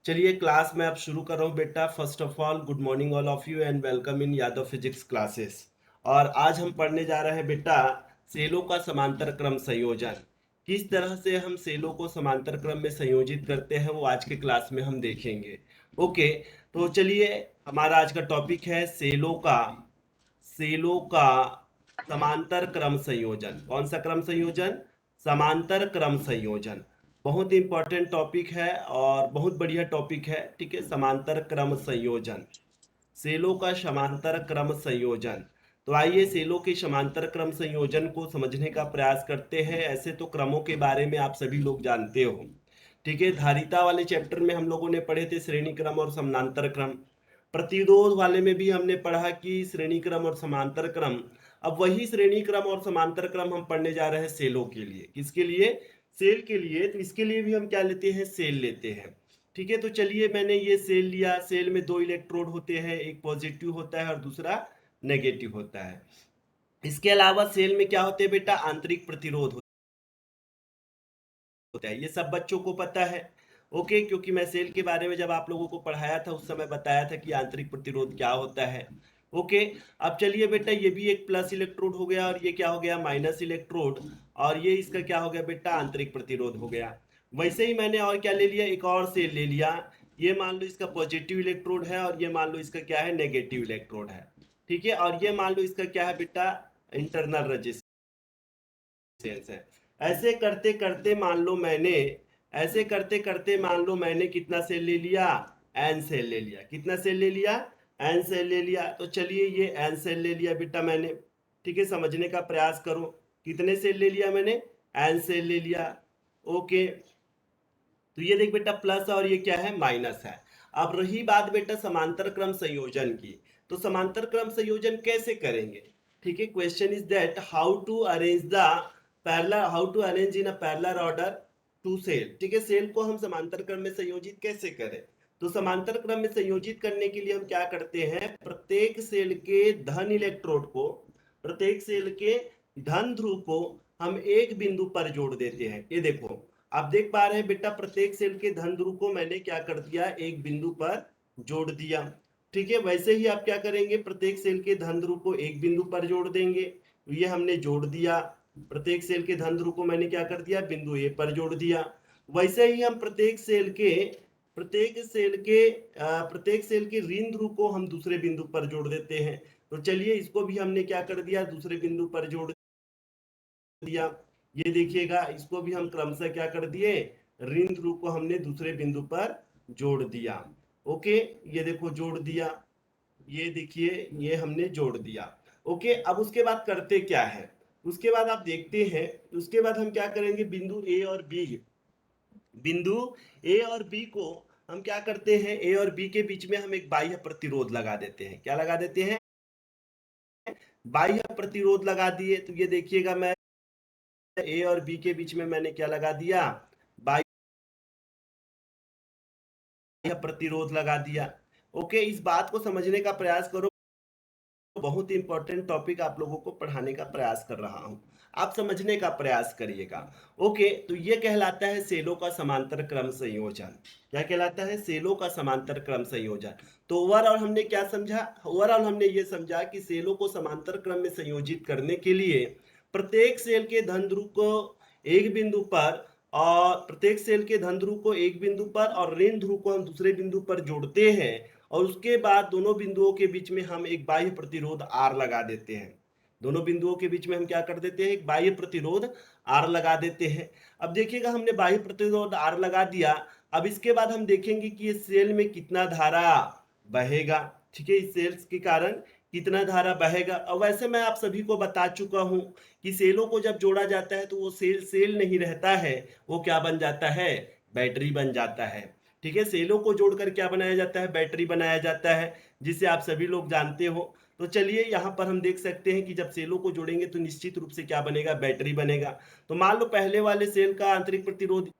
चलिए क्लास में अब शुरू कर रहा हूँ बेटा। First of all good morning all of you and welcome in Yadav physics classes. और आज हम पढ़ने जा रहे हैं बेटा सेलों का समांतर क्रम संयोजन। किस तरह से हम सेलों को समांतर क्रम में संयोजित करते हैं वो आज के क्लास में हम देखेंगे। ओके, तो चलिए हमारा आज का टॉपिक है सेलों का समांतर क्रम संयोजन। कौन सा क्रम संयोजन? समांतर क्रम संयोजन। बहुत इंपॉर्टेंट टॉपिक है और बहुत बढ़िया टॉपिक है। ठीक है, समांतर क्रम संयोजन, सेलों का समांतर क्रम संयोजन। तो आइए सेलों के समांतर क्रम संयोजन को समझने का प्रयास करते हैं। ऐसे तो क्रमों के बारे में आप सभी लोग जानते हो। ठीक है, धारिता वाले चैप्टर में हम लोगों ने पढ़े थे श्रेणी क्रम और समांतर क्रम। प्रतिरोध वाले में भी हमने पढ़ा कि श्रेणी क्रम और समांतर क्रम। अब वही श्रेणी क्रम और समांतर क्रम हम पढ़ने जा रहे हैं सेलों के लिए। किसके लिए? सेल के लिए। तो इसके लिए भी हम क्या लेते हैं? सेल लेते हैं। ठीक है, तो चलिए मैंने ये सेल लिया। सेल में दो इलेक्ट्रोड होते हैं, एक पॉजिटिव होता है और दूसरा नेगेटिव होता है। इसके अलावा सेल में क्या होते हैं बेटा? आंतरिक प्रतिरोध होता है। ये सब बच्चों को पता है। ओके, क्योंकि मैं सेल के बारे में जब आप लोगों को पढ़ाया था उस समय बताया था कि आंतरिक प्रतिरोध क्या होता है। ओके, अब चलिए बेटा ये भी एक प्लस इलेक्ट्रोड हो गया और ये क्या हो गया? Minus electrode. और ये इसका क्या हो गया बेटा? आंतरिक प्रतिरोध हो गया। वैसे ही मैंने और क्या ले लिया? एक और सेल ले लिया। ये मान लो इसका पॉजिटिव इलेक्ट्रोड है और ये मान लो इसका क्या है? नेगेटिव इलेक्ट्रोड है। ठीक है, और ये मान लो इसका क्या है बेटा? इंटरनल रेजिस्टेंस है। ऐसे करते करते मान लो मैंने ऐसे करते करते मान लो मैंने कितना सेल ले लिया? एन सेल ले लिया। कितना सेल ले लिया? एन सेल ले लिया। तो चलिए ये एन सेल ले लिया बेटा मैंने। ठीक है, समझने का प्रयास करो। कितने सेल ले लिया मैंने? एन सेल ले लिया। ओके, तो ये देख बेटा प्लस और ये क्या है? माइनस है। अब रही बात बेटा समांतर क्रम संयोजन की। तो समांतर क्रम संयोजन कैसे करेंगे? ठीक है, question is that how to arrange in a parallel order to cell. ठीक है, सेल को हम समांतर क्रम में संयोजित कैसे करें? तो समांतर क्रम में संयोजित करने के लिए हम क्या करते हैं? प्रत्येक सेल के धन ध्रुव को हम एक बिंदु पर जोड़ देते हैं। ये देखो, आप देख पा रहे हैं बेटा प्रत्येक सेल के धन ध्रुव को मैंने क्या कर दिया? एक बिंदु पर जोड़ दिया। ठीक है, वैसे ही आप क्या करेंगे? प्रत्येक सेल के धन ध्रुव को एक बिंदु पर जोड़ देंगे। तो ये हमने जोड़ दिया। प्रत्येक सेल के धन ध्रुव को मैंने क्या कर दिया? बिंदु ए पर जोड़ दिया। वैसे ही हम प्रत्येक सेल के ऋण ध्रुव को हम दूसरे बिंदु पर जोड़ देते हैं। तो चलिए इसको भी हमने क्या कर दिया? दूसरे बिंदु पर जोड़ दिया। ये देखिएगा, इसको भी हम क्रमशः क्या कर दिए? ऋण ध्रुव को हमने दूसरे बिंदु पर जोड़ दिया। ओके, ये देखो जोड़ दिया। ये देखिए ये हमने जोड़ दिया। ओके, अब उसके बाद करते क्या है? उसके बाद आप देखते हैं, उसके बाद हम क्या करेंगे? बिंदु ए और बी को हम क्या करते हैं? ए और बी के बीच में हम एक बाह्य प्रतिरोध लगा देते हैं। क्या लगा देते हैं? बाह्य प्रतिरोध लगा दिए। तो ये देखिएगा, मैं ए और बी के बीच में मैंने क्या लगा दिया? बाह्य प्रतिरोध लगा दिया। ओके, इस बात को समझने का प्रयास करो। बहुत इंपॉर्टेंट टॉपिक आप लोगों को पढ़ाने का प्रयास कर रहा हूं, आप समझने का प्रयास करिएगा। ओके, तो ये कहलाता है सेलों का समांतर क्रम संयोजन। क्या कहलाता है? सेलों का समांतर क्रम संयोजन। तो ओवरऑल हमने क्या समझा? ओवरऑल हमने ये समझा कि सेलों को समांतर क्रम में संयोजित करने के लिए प्रत्येक सेल के धन ध्रुव को एक बिंदु पर और ऋण ध्रुव को हम दूसरे बिंदु पर जोड़ते हैं। और उसके बाद दोनों बिंदुओं के बीच में हम एक बाह्य प्रतिरोध आर लगा देते हैं। दोनों बिंदुओं के बीच में हम क्या कर देते हैं? एक बाह्य प्रतिरोध आर लगा देते हैं। अब देखिएगा, हमने बाह्य प्रतिरोध आर लगा दिया। अब इसके बाद हम देखेंगे कि ये सेल में कितना धारा बहेगा। ठीक है, इस सेल्स के कारण कितना धारा बहेगा। और वैसे मैं आप सभी को बता चुका हूं कि सेलों को जब जोड़ा जाता है तो वो सेल सेल नहीं रहता है, वो क्या बन जाता है? बैटरी बन जाता है। ठीक है, सेलों को जोड़कर क्या बनाया जाता है? बैटरी बनाया जाता है, जिसे आप सभी लोग जानते हो। तो चलिए यहाँ पर हम देख सकते हैं कि जब सेलों को जोड़ेंगे तो निश्चित रूप से क्या बनेगा? बैटरी बनेगा। तो मान लो पहले वाले सेल का आंतरिक प्रतिरोध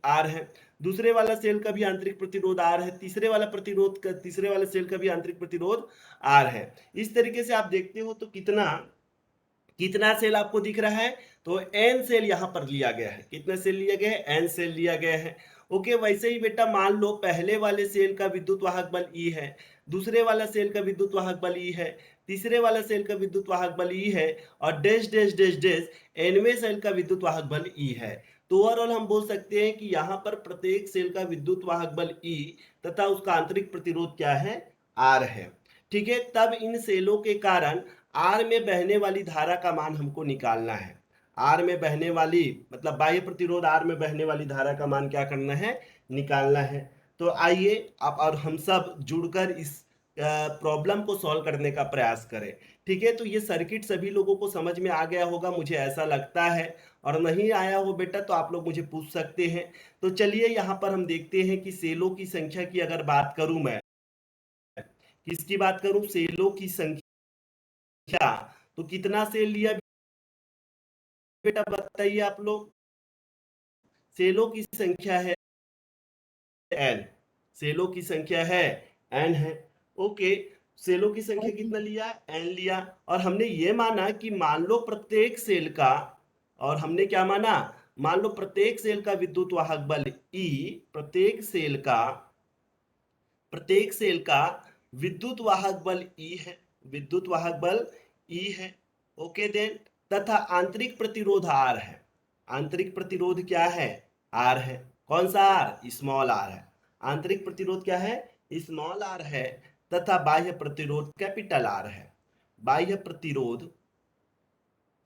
आर है, दूसरे वाला सेल का भी आंतरिक प्रतिरोध आर है, तीसरे वाले सेल का भी आंतरिक प्रतिरोध आर है। इस तरीके से आप देखते हो तो कितना कितना सेल आपको दिख रहा है? तो एन सेल यहां पर लिया गया है। कितना सेल लिया गया है? एन सेल लिया गया है। ओके, वैसे ही बेटा मान लो पहले वाले सेल का विद्युत वाहक बल ई है, दूसरे वाला सेल का विद्युत वाहक बल ई है, तीसरे वाला सेल का विद्युत वाहक बल ई है, और dash dash dash dash anyway cell का विद्युत वाहक बल ई है। तो ओवरऑल हम बोल सकते हैं कि यहाँ पर प्रत्येक सेल का विद्युत वाहक बल ई तथा उसका आंतरिक प्रतिरोध क्या है, आर है। ठीक है, तब इन सेलों के कारण आर में बहने वाली धारा का मान हमको निकालना है। आर में बहने वाली मतलब बाह्य प्रतिरोध आर में बहने वाली धारा का मान क्या करना है, निकालना है। तो आइए आप और हम सब जुड़कर इस प्रॉब्लम को सॉल्व करने का प्रयास करें। ठीक है, तो ये सर्किट सभी लोगों को समझ में आ गया होगा, मुझे ऐसा लगता है, और नहीं आया हो बेटा तो आप लोग मुझे पूछ सकते हैं। तो चलिए यहाँ पर हम देखते हैं कि सेलों की संख्या की अगर बात करूं, मैं किसकी बात करूं, सेलों की संख्या, तो कितना सेल लिया बेटा बताइए आप लोग। सेलों की संख्या है एन, सेलों की संख्या है एन है। ओके, सेलों की संख्या कितना लिया, एन लिया, और हमने ये माना कि मान लो प्रत्येक सेल का, और हमने क्या माना, मान लो प्रत्येक सेल का विद्युत वाहक बल ई, प्रत्येक सेल का विद्युत वाहक बल ई है, विद्युत वाहक बल ई है। ओके देन, तथा आंतरिक प्रतिरोध आर है। आंतरिक प्रतिरोध क्या है, आर है। कौन सा आर, स्मॉल आर है। आंतरिक प्रतिरोध क्या है, स्मॉल आर है, तथा बाह्य प्रतिरोध कैपिटल आर है। बाह्य प्रतिरोध,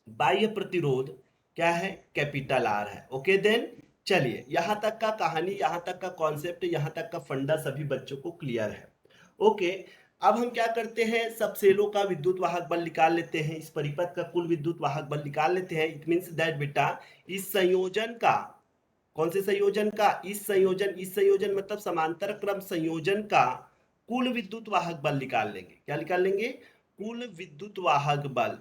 बाह्य प्रतिरोध क्या है, कैपिटल आर है। ओके देन, चलिए यहां तक का कहानी, यहां तक का कॉन्सेप्ट, यहां तक का फंडा सभी बच्चों को क्लियर है। ओके, अब हम क्या करते हैं, सब सेलों का विद्युत वाहक बल निकाल लेते हैं, इस परिपथ का कुल विद्युत वाहक बल निकाल लेते हैं। इट मींस दैट बेटा इस संयोजन का, कौन से संयोजन का, इस संयोजन मतलब समांतर क्रम संयोजन का कुल विद्युत वाहक बल निकाल लेंगे। क्या निकाल लेंगे, कुल विद्युत वाहक बल,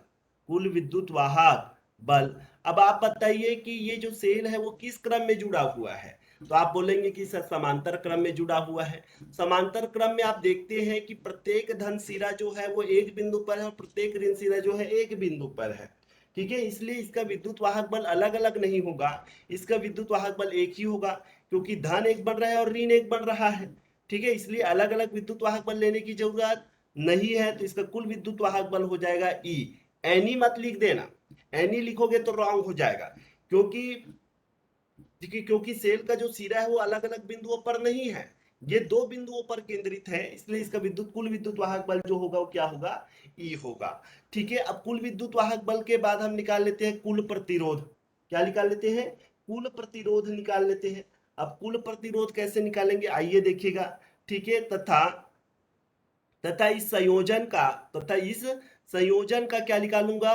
कुल विद्युत वाहक बल। अब आप बताइए कि ये जो सेल है वो किस क्रम में जुड़ा हुआ है, तो आप बोलेंगे कि सर समांतर क्रम में जुड़ा हुआ है। समांतर क्रम में आप देखते हैं कि प्रत्येक धन सिरा जो है वो एक बिंदु पर है, और प्रत्येक ऋण सिरा जो है एक बिंदु पर है। ठीक है, इसलिए इसका विद्युत वाहक बल अलग अलग नहीं होगा, इसका विद्युत वाहक बल एक ही होगा, क्योंकि धन एक बन रहा है और ऋण एक बन रहा है। ठीक है, इसलिए अलग अलग विद्युत वाहक बल लेने की जरूरत नहीं है। तो इसका कुल विद्युत वाहक बल हो जाएगा ई। एनी मत लिख देना, एनी लिखोगे तो रॉन्ग हो जाएगा, क्योंकि क्योंकि सेल का जो सिरा है वो अलग अलग बिंदुओं पर नहीं है, ये दो बिंदुओं पर केंद्रित है, इसलिए इसका विद्युत कुल विद्युत वाहक बल जो होगा वो क्या होगा, ई होगा। ठीक है, अब कुल विद्युत वाहक बल के बाद हम निकाल लेते हैं कुल प्रतिरोध। क्या निकाल लेते हैं, कुल प्रतिरोध निकाल लेते हैं। अब कुल प्रतिरोध कैसे निकालेंगे, आइए देखिएगा। ठीक है, तथा तथा इस संयोजन का, तथा इस संयोजन का क्या निकालूंगा,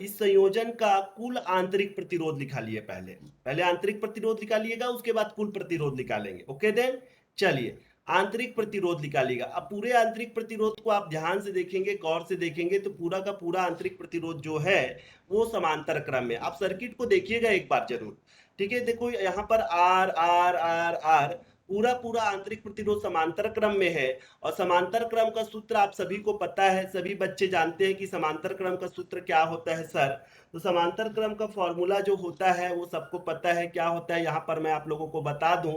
इस संयोजन का कुल आंतरिक प्रतिरोध निकालिए। पहले पहले आंतरिक प्रतिरोध निकालिएगा, उसके बाद कुल प्रतिरोध निकालेंगे। ओके देन, चलिए आंतरिक प्रतिरोध निकालिएगा। अब पूरे आंतरिक प्रतिरोध को आप ध्यान से देखेंगे, गौर से देखेंगे, तो पूरा का पूरा आंतरिक प्रतिरोध जो है वो समांतर क्रम में। आप सर्किट को देखिएगा एक बार जरूर। ठीक है, देखो यहाँ पर आर आर आर आर पूरा पूरा आंतरिक प्रतिरोध समांतर क्रम में है। और समांतर क्रम का सूत्र आप सभी को पता है, सभी बच्चे जानते हैं कि समांतर क्रम का सूत्र क्या होता है सर। तो समांतर क्रम का फॉर्मूला जो होता है वो सबको पता है क्या होता है, यहाँ पर मैं आप लोगों को बता दूं।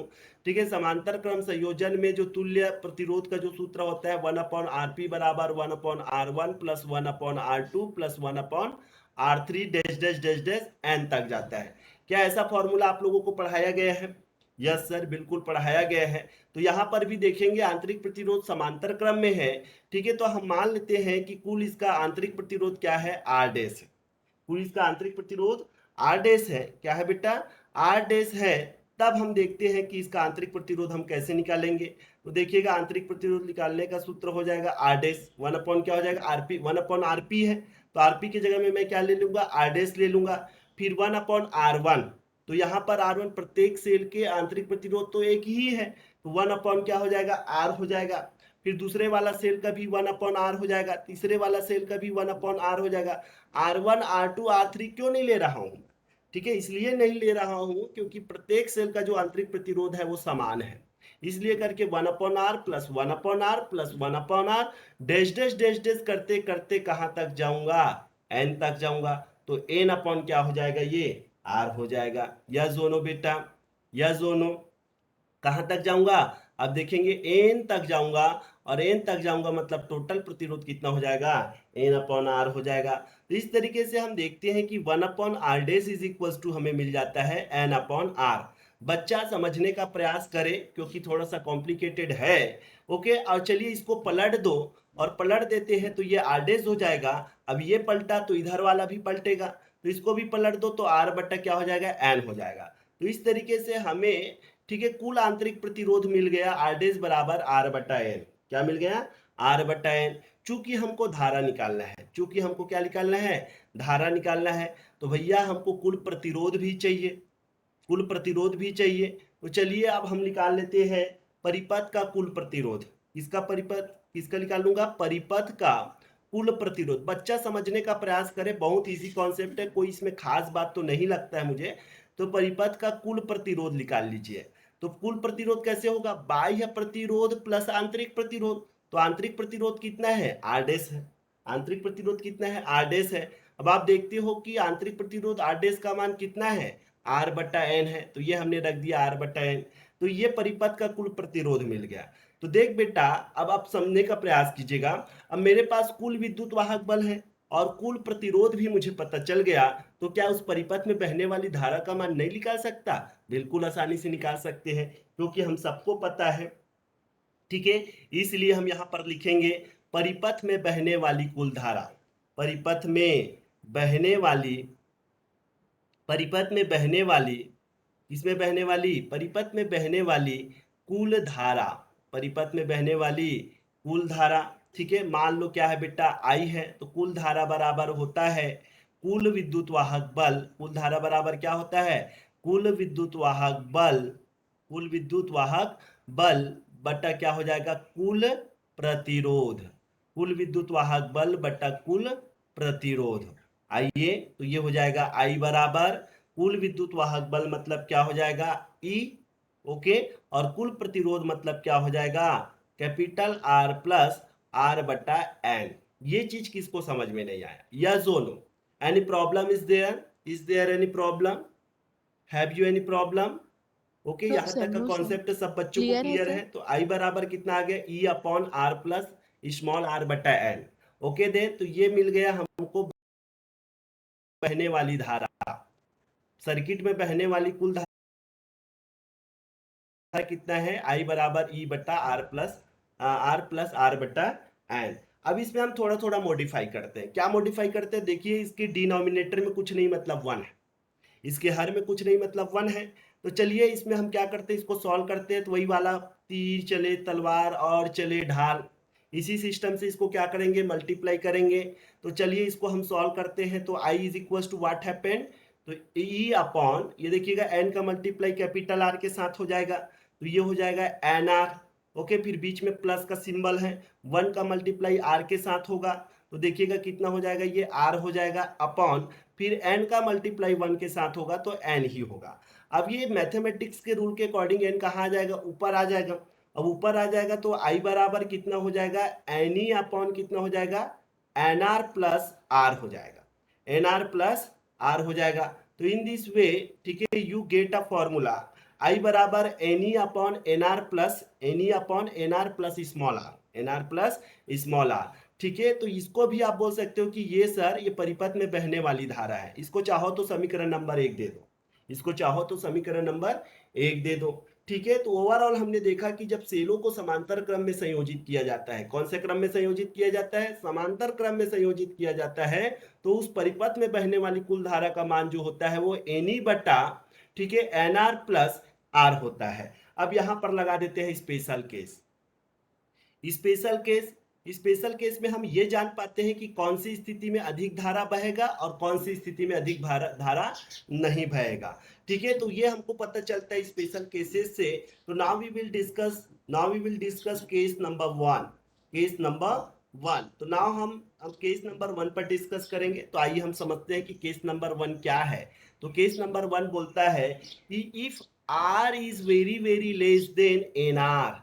ठीक है, समांतर क्रम संयोजन में जो तुल्य प्रतिरोध का जो सूत्र होता है 1/Rp बराबर 1/R1 plus 1/R2 plus 1/R3 dash dash dash dash n तक जाता है। क्या ऐसा फॉर्मूला आप लोगों को पढ़ाया गया है, यस सर बिल्कुल पढ़ाया गया है। तो यहाँ पर भी देखेंगे आंतरिक प्रतिरोध समांतर क्रम में है। ठीक है, तो हम मान लेते हैं कि कुल इसका आंतरिक प्रतिरोध क्या है, आर डैश है। कुल इसका आंतरिक प्रतिरोध आर डैश है। क्या है बेटा, आर डैश है। तब हम देखते हैं कि इसका आंतरिक प्रतिरोध हम कैसे निकालेंगे। तो देखिएगा आंतरिक प्रतिरोध निकालने का सूत्र हो जाएगा आर डैश 1 क्या हो जाएगा, आरपी 1/Rp है। तो आरपी की जगह में मैं क्या ले लूंगा, आर डैश ले लूंगा। फिर 1/R1, तो यहाँ पर R1 प्रत्येक सेल के आंतरिक प्रतिरोध तो एक ही है, तो 1 क्या हो जाएगा, R हो जाएगा। फिर दूसरे वाला सेल का भी 1/R हो जाएगा, तीसरे वाला सेल का भी 1/R हो जाएगा। R1 R2 R3 क्यों नहीं ले रहा हूं, ठीक है, इसलिए नहीं ले रहा हूं क्योंकि प्रत्येक सेल का जो आंतरिक प्रतिरोध है वो समान है। इसलिए करके 1/R plus 1/R plus 1/R dash dash dash dash करते करते कहां तक जाऊंगा, एन तक जाऊंगा। तो एन अपॉन क्या हो जाएगा, ये आर हो जाएगा। यस दोनों बेटा, यस दोनों। कहाँ तक जाऊंगा? अब देखेंगे एन तक जाऊंगा, और एन तक जाऊंगा मतलब टोटल प्रतिरोध कितना हो जाएगा? एन अपॉन आर हो जाएगा। तो इस तरीके से हम देखते हैं कि 1 upon R dash is equal to हमें मिल जाता है एन अपॉन आर। बच्चा समझने का प्रयास करे क्योंकि थोड़ा सा कॉम्प्लिकेटेड है। ओके, और चलिए इसको पलट दो, और पलट देते हैं तो ये आर डेस हो जाएगा। अब ये पलटा तो इधर वाला भी पलटेगा, तो इसको भी पलट दो तो आर बट्टा क्या हो जाएगा? एन हो जाएगा। तो इस तरीके से हमें, ठीक है, कुल आंतरिक प्रतिरोध मिल गया आर डेस बराबर आर बटा एन। क्या मिल गया? आर बटा एन। चूंकि हमको धारा निकालना है, चूंकि हमको क्या निकालना है? धारा निकालना है, तो भैया हमको कुल प्रतिरोध भी चाहिए, कुल प्रतिरोध भी चाहिए। तो चलिए अब हम निकाल लेते हैं परिपथ का कुल प्रतिरोध। किसका परिपथ, किसका निकालूंगा? परिपथ का कुल प्रतिरोध। बच्चा समझने का प्रयास करे, बहुत इजी कॉन्सेप्ट है, कोई इसमें खास बात तो नहीं लगता है मुझे। तो परिपथ का कुल प्रतिरोध निकाल लीजिए। तो कुल प्रतिरोध कैसे होगा? बाह्य प्रतिरोध प्लस आंतरिक प्रतिरोध। तो आंतरिक प्रतिरोध कितना है? आर डेस है। आंतरिक प्रतिरोध कितना है? आर डेस है। अब आप देखते हो कि आंतरिक प्रतिरोध आर डेस का मान कितना है? आर बट्टा एन है, तो ये हमने रख दिया आर बट्टा एन। तो ये परिपथ का कुल प्रतिरोध मिल गया। तो देख बेटा, अब आप समझने का प्रयास कीजिएगा। अब मेरे पास कुल विद्युत वाहक बल है और कुल प्रतिरोध भी मुझे पता चल गया, तो क्या उस परिपथ में बहने वाली धारा का मान नहीं निकाल सकता? बिल्कुल आसानी से निकाल सकते हैं, क्योंकि हम सबको पता है। ठीक है, इसलिए हम यहाँ पर लिखेंगे परिपथ में बहने वाली कुल धारा। परिपथ में बहने वाली, परिपथ में बहने वाली, किसमें बहने वाली? परिपथ में बहने वाली कुल धारा। परिपथ में बहने वाली कुल धारा, ठीक है। मान लो क्या है बेटा? आई है, तो कुल धारा बराबर होता है कुल विद्युत वाहक बल। कुल धारा बराबर क्या होता है? कुल विद्युत वाहक बल, कुल विद्युत वाहक बल बटा क्या हो जाएगा? कुल प्रतिरोध। कुल विद्युत वाहक बल बटा कुल प्रतिरोध। आइए, तो ये हो जाएगा आई बराबर कुल विद्युत वाहक बल मतलब क्या हो जाएगा? ई। ओके, और कुल प्रतिरोध मतलब क्या हो जाएगा? कैपिटल आर प्लस आर बटा एन। ये चीज किसको समझ में नहीं आया? यस और no? Any problem is there? Is there any problem? Have you any problem? Okay, no यहां सर, तक का नो सर। कॉन्सेप्ट सब बच्चों को क्लियर है क्लियर है? सर। तो आई बराबर कितना आ गया? E upon R plus small R बटा एन। ओके दे, तो ये मिल गया हमको बहने वाली धारा। सर्किट में बहने वाली कुल धारा कितना है? आई बराबर ई बटा आर प्लस आर बटा एन। अब इसमें हम थोड़ा थोड़ा मॉडिफाई करते हैं। क्या मॉडिफाई करते हैं? देखिए, इसके डिनोमिनेटर में कुछ नहीं मतलब वन है, इसके हर में कुछ नहीं मतलब वन है। तो चलिए इसमें हम क्या करते हैं, इसको सॉल्व करते हैं। तो वही वाला तीर चले तलवार और चले ढाल, इसी सिस्टम से इसको क्या करेंगे? मल्टीप्लाई करेंगे। तो चलिए इसको हम सॉल्व करते हैं। तो I is equal to what happened? तो ई अपॉन, ये देखिएगा एन का मल्टीप्लाई कैपिटल आर के साथ हो जाएगा, तो ये हो जाएगा एन आर। ओके, फिर बीच में प्लस का सिंबल है, वन का मल्टीप्लाई आर के साथ होगा, तो देखिएगा कितना हो जाएगा? ये आर हो जाएगा अपॉन, फिर एन का मल्टीप्लाई वन के साथ होगा तो एन ही होगा। अब ये मैथमेटिक्स के रूल के अकॉर्डिंग एन कहाँ आ जाएगा? ऊपर आ जाएगा। अब ऊपर आ जाएगा तो आई बराबर कितना हो जाएगा? एन ई अपॉन कितना हो जाएगा? एन आर प्लस आर हो जाएगा, एन आर प्लस आर हो जाएगा। तो इन दिस वे, ठीक है, you get a formula I बराबर N E upon N R plus N E upon N R plus small R, N R plus small R. ठीक है, तो इसको भी आप बोल सकते हो कि ये सर ये परिपथ में बहने वाली धारा है। इसको चाहो तो समीकरण नंबर 1 दे दो, इसको चाहो तो समीकरण नंबर 1 दे दो। ठीक है, तो ओवरऑल हमने देखा कि जब सेलों को समांतर क्रम में संयोजित किया जाता है, कौन से क्रम में संयोजित किया जाता है? समांतर क्रम में संयोजित किया जाता है, तो उस परिपथ में बहने वाली कुल धारा का मान जो होता है वो एन ई बटा, ठीक है, एन आर प्लस आर होता है। अब यहां पर लगा देते हैं special case. Special case, special case में हम ये जान पाते हैं कि कौन सी स्थिति में अधिक धारा बहेगा और कौन सी स्थिति में अधिक धारा नहीं बहेगा। ठीक है, तो ये हमको पता चलता है स्पेशल केसेस से। तो now we will discuss case number 1। Case number 1, तो नाउ हम केस नंबर 1 पर डिस्कस करेंगे। तो आइए हम समझते हैं कि केस नंबर 1 क्या है। तो केस नंबर 1 बोलता है कि if R is very very less than n R,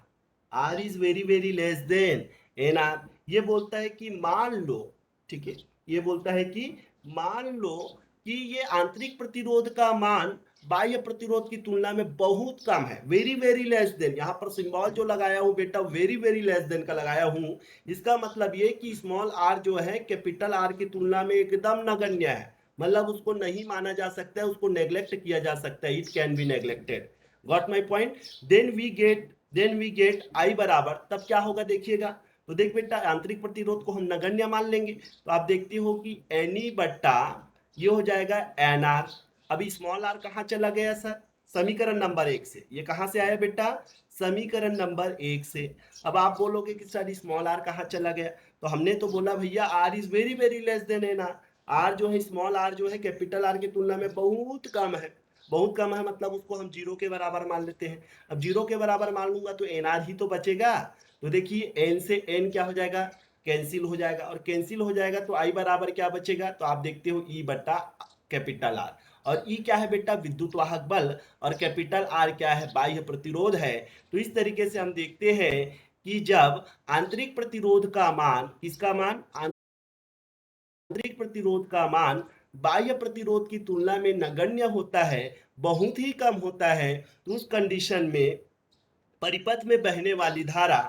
R is very very less than n R, ये बोलता है कि मान लो, ठीक है, ये बोलता है कि मान लो कि ये आंतरिक प्रतिरोध का मान बाह्य प्रतिरोध की तुलना में बहुत कम है, वेरी वेरी लेस देन। यहाँ पर सिंबल जो लगाया हूँ बेटा वेरी वेरी लेस देन का लगाया हूँ। इसका मतलब ये कि स्मॉल आर जो है कैपिटल आर की तुलना में एकदम नगण्य है, मतलब उसको नहीं माना जा सकता है, उसको नेग्लेक्ट किया जा सकता है, it can be neglected. Got my point. Then we get I बराबर, तब क्या होगा देखिएगा। तो देख बेटा आंतरिक प्रतिरोध को हम नगण्य मान लेंगे, तो आप देखते हो कि एन बट्टा ये हो जाएगा एन आर। अभी स्मॉल आर कहाँ चला गया सर, समीकरण नंबर 1 से। ये कहाँ से आया बेटा, समीकरण नंबर 1 से। अब आप बोलोगे कि सर स्मॉल आर कहाँ चला गया, तो हमने तो बोला भैया R is very very less than n R. R जो है स्मॉल आर जो है कैपिटल आर की तुलना में बहुत कम है। बहुत कम है मतलब उसको हम जीरो के बराबर मान लेते हैं। अब जीरो के बराबर मान लूंगा तो एन आर ही तो बचेगा। तो देखिए एन से एन क्या हो जाएगा, कैंसिल हो जाएगा, और कैंसिल हो जाएगा तो आई बराबर क्या बचेगा, तो आप देखते हो ई बट्टा कैपिटल आर। और ई क्या है बेटा, विद्युत वाहक बल, और कैपिटल आर क्या है, बाह्य प्रतिरोध है। तो इस तरीके से हम देखते हैं कि जब आंतरिक प्रतिरोध का मान, किसका मान, आंतरिक प्रतिरोध का मान बाह्य प्रतिरोध की तुलना में नगण्य होता है, बहुत ही कम होता है, तो उस कंडीशन में परिपथ में बहने वाली धारा,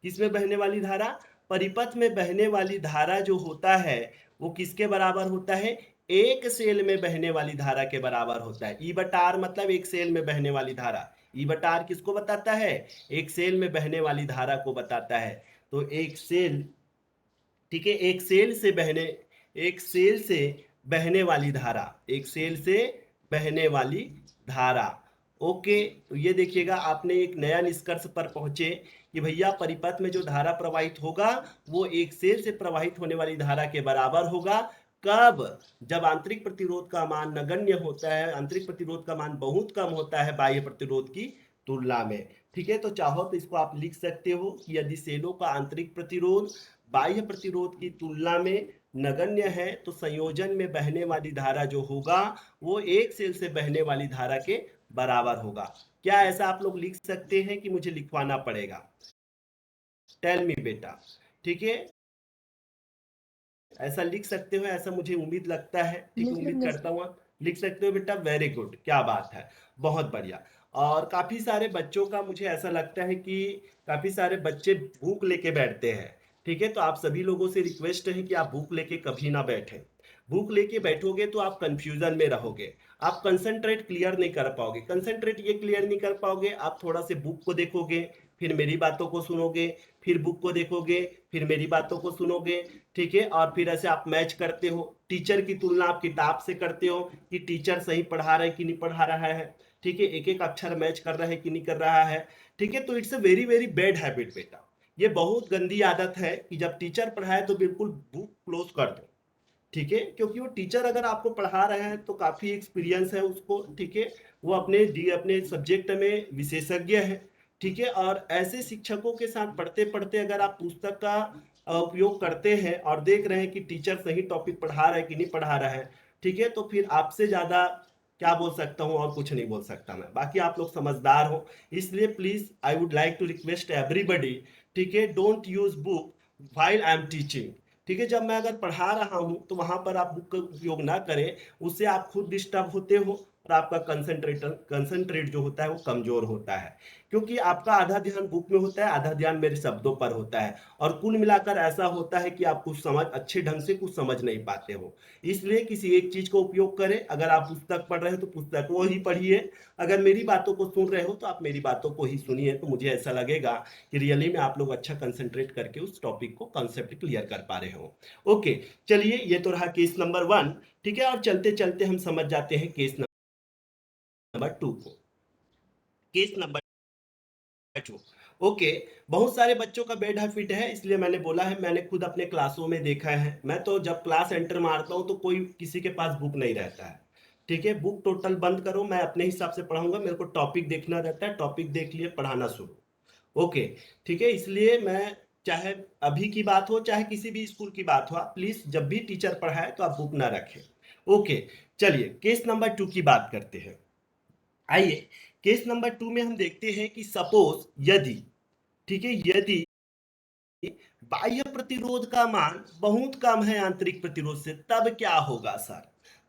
किसमें बहने वाली धारा, परिपथ में बहने वाली धारा जो होता है वो किसके बराबर होता है, एक सेल में बहने वाली धारा के बराबर होता है। ई बटा आर मतलब एक सेल में बहने वाली धारा। ई बटा आर किसको बताता है, एक सेल में बहने वाली धारा को बताता है। तो एक सेल, ठीक है, एक सेल से बहने वाली धारा, एक सेल से बहने वाली धारा। ओके, तो ये देखिएगा आपने एक नया निष्कर्ष पर पहुंचे कि भैया परिपथ में जो धारा प्रवाहित होगा वो एक सेल से प्रवाहित होने वाली धारा के बराबर होगा। कब, जब आंतरिक प्रतिरोध का मान नगण्य होता है, आंतरिक प्रतिरोध का मान बहुत कम होता है बाह्य प्रतिरोध की तुलना में। ठीक है, तो चाहो तो इसको आप लिख सकते हो कि यदि सेलों का आंतरिक प्रतिरोध बाह्य प्रतिरोध की तुलना में नगण्य है तो संयोजन में बहने वाली धारा जो होगा वो एक सेल से बहने वाली धारा के बराबर होगा। क्या ऐसा आप लोग लिख सकते हैं कि मुझे लिखवाना पड़ेगा, टेल मी बेटा। ठीक है, ऐसा लिख सकते हो, ऐसा मुझे उम्मीद लगता है, ठीक है, उम्मीद करता हूँ आप लिख सकते हो बेटा। वेरी गुड, क्या बात है, बहुत बढ़िया। और काफी सारे बच्चों का मुझे ऐसा लगता है कि काफी सारे बच्चे बुक लेके बैठते हैं। ठीक है, तो आप सभी लोगों से रिक्वेस्ट है कि आप बुक लेके कभी ना बैठे। बुक लेके बैठोगे तो आप कंफ्यूजन में रहोगे, आप कंसंट्रेट क्लियर नहीं कर पाओगे। कंसंट्रेट ये क्लियर नहीं कर पाओगे, आप थोड़ा से बुक को देखोगे, फिर मेरी बातों को सुनोगे, फिर बुक को देखोगे, फिर मेरी बातों को सुनोगे। ठीक है, और फिर ऐसे आप मैच करते हो, टीचर की तुलना आप किताब से करते हो कि टीचर सही पढ़ा रहा है कि नहीं पढ़ा रहा है। ठीक है, एक एक अक्षर मैच कर रहा है कि नहीं कर रहा है। ठीक है, तो it's a very very bad habit बेटा, ये बहुत गंदी आदत है कि जब टीचर पढ़ाए तो बिल्कुल बुक क्लोज कर दो। ठीक है, क्योंकि वो टीचर अगर आपको पढ़ा रहे हैं तो काफी एक्सपीरियंस है उसको। ठीक है, वो अपने सब्जेक्ट में विशेषज्ञ है। ठीक है, और ऐसे शिक्षकों के साथ पढ़ते पढ़ते अगर आप पुस्तक का उपयोग करते हैं और देख रहे हैं कि टीचर सही टॉपिक पढ़ा रहा है कि नहीं पढ़ा रहा है, ठीक है, तो फिर आपसे ज्यादा क्या बोल सकता हूँ, और कुछ नहीं बोल सकता मैं। बाकी आप लोग समझदार हो, इसलिए please I would like to request everybody, ठीक है, don't use book while I am teaching. ठीक है, जब मैं अगर पढ़ा रहा हूं तो वहां पर आप बुक का उपयोग ना करें, उससे आप खुद डिस्टर्ब होते हो और आपका कंसंट्रेट जो होता है वो कमजोर होता है। क्योंकि आपका आधा ध्यान बुक में होता है, आधा ध्यान मेरे शब्दों पर होता है, और कुल मिलाकर ऐसा होता है कि आप कुछ समझ अच्छे ढंग से कुछ समझ नहीं पाते हो। इसलिए किसी एक चीज का उपयोग करें, अगर आप पुस्तक पढ़ रहे हो तो पुस्तक को ही पढ़िए, अगर मेरी बातों को सुन रहे हो तो आप मेरी बातों को ही सुनिए, तो मुझे ऐसा लगेगा कि रियली में आप लोग अच्छा कंसंट्रेट करके उस टॉपिक को कंसेप्ट क्लियर कर पा रहे हो। ओके, चलिए ये तो रहा केस नंबर 1। ठीक है, और चलते चलते हम समझ जाते हैं केस नंबर 2 को। Case number 2, okay. बहुत सारे बच्चों का बैड हैबिट है, इसलिए मैंने बोला है, मैंने खुद अपने क्लासों में देखा है। मैं तो जब क्लास एंटर मारता हूँ तो कोई किसी के पास बुक नहीं रहता है। ठीक है, बुक टोटल बंद करो, मैं अपने हिसाब से पढ़ाऊंगा, मेरे को टॉपिक देखना रहता है, टॉपिक देख लिए पढ़ाना शुरू। ओके, ठीक है, इसलिए मैं, चाहे अभी की बात हो चाहे किसी भी स्कूल की बात हो, आप प्लीज जब भी टीचर पढ़ाए तो आप बुक ना रखें। ओके, चलिए केस नंबर 2 की बात करते हैं। आइए, केस नंबर 2 में हम देखते हैं कि सपोज यदि, ठीक है, यदि बाह्य प्रतिरोध का मान बहुत कम है आंतरिक प्रतिरोध से, तब क्या होगा सर,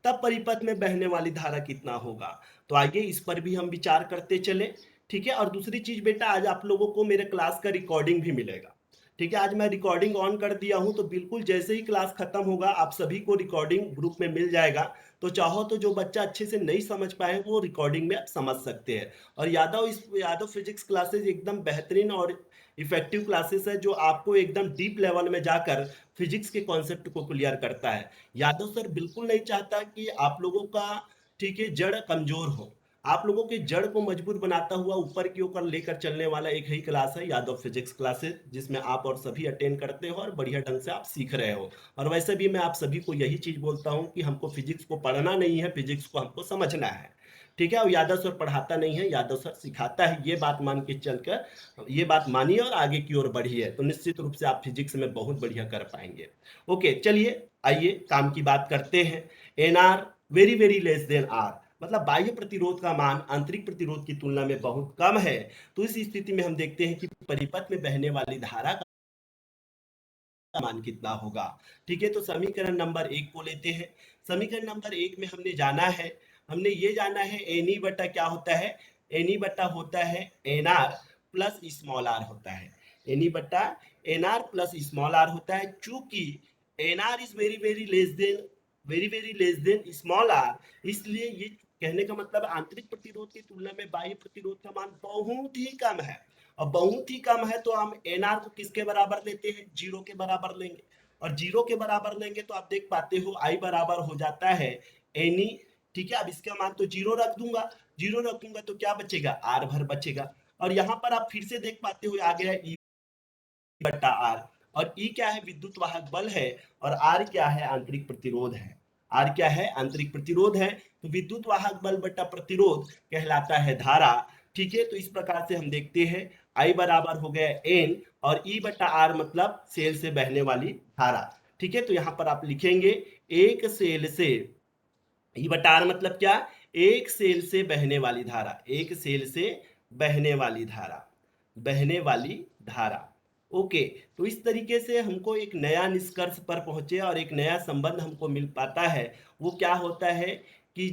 तब परिपथ में बहने वाली धारा कितना होगा। तो आइए इस पर भी हम विचार करते चले। ठीक है, और दूसरी चीज बेटा, आज आप लोगों को मेरे क्लास का रिकॉर्डिंग भी मिलेगा। ठीक है, आज मैं रिकॉर्डिंग ऑन कर दिया हूं, तो बिल्कुल जैसे ही क्लास खत्म होगा आप सभी को रिकॉर्डिंग ग्रुप में मिल जाएगा। तो चाहो तो जो बच्चा अच्छे से नहीं समझ पाए वो रिकॉर्डिंग में आप समझ सकते हैं। और यादव फिजिक्स क्लासेस एकदम बेहतरीन और इफेक्टिव क्लासेस है, जो आपको एकदम डीप लेवल में जाकर फिजिक्स के कॉन्सेप्ट को क्लियर करता है। यादव सर बिल्कुल नहीं चाहता कि आप लोगों का, ठीक है, जड़ कमजोर हो। आप लोगों के जड़ को मजबूत बनाता हुआ ऊपर की ओर लेकर चलने वाला एक ही क्लास है यादव फिजिक्स क्लासेस, जिसमें आप और सभी अटेंड करते हो और बढ़िया ढंग से आप सीख रहे हो। और वैसे भी मैं आप सभी को यही चीज बोलता हूँ कि हमको फिजिक्स को पढ़ना नहीं है, फिजिक्स को हमको समझना है। ठीक है, और यादव सर पढ़ाता नहीं है, यादव सर सिखाता है, ये बात मान के चलकर, ये बात मानिए और आगे की ओर बढ़िए, तो निश्चित रूप से आप फिजिक्स में बहुत बढ़िया कर पाएंगे। ओके, चलिए आइए काम की बात करते हैं। N R very very less than R, मतलब बाह्य प्रतिरोध का मान आंतरिक प्रतिरोध की तुलना में बहुत कम है। तो इस स्थिति में हम देखते हैं कि परिपथ में बहने वाली धारा का मान कितना होगा। ठीक है, तो समीकरण नंबर 1 को लेते हैं। समीकरण नंबर 1 में हमने ये जाना है एनी बटा क्या होता है, एनी बटा होता है n R plus small R होता है। एनी बटा n R plus small R होता है। चूंकि n R is very very less than small R, इसलिए ये कहने का मतलब आंतरिक प्रतिरोध की तुलना में बाह्य प्रतिरोध का मान बहुत ही कम है। और बहुत ही कम है तो हम एनआर को किसके बराबर लेते हैं, जीरो के बराबर लेंगे। और जीरो के बराबर लेंगे तो आप देख पाते हो आई बराबर हो जाता है एनी। ठीक है, अब इसका मान तो जीरो रख दूंगा, जीरो रख दूंगा तो क्या बचेगा, आर भर बचेगा। और यहाँ पर आप फिर से देख पाते हो आ गया ई बट्टा आर। और ई क्या है, विद्युत वाहक बल है। और आर क्या है, आंतरिक प्रतिरोध है। आर क्या है, आंतरिक प्रतिरोध है। तो विद्युत वाहक बल बट्टा प्रतिरोध कहलाता है धारा। ठीक है, तो इस प्रकार से हम देखते हैं आई बराबर हो गया एन, और ई बट्टा आर मतलब सेल से बहने वाली धारा। ठीक है, तो यहां पर आप लिखेंगे एक सेल से, ई बटा आर मतलब क्या, एक सेल से बहने वाली धारा, एक सेल से बहने वाली धारा, बहने वाली धारा। ओके, तो इस तरीके से हमको एक नया निष्कर्ष पर पहुंचे और एक नया संबंध हमको मिल पाता है। वो क्या होता है कि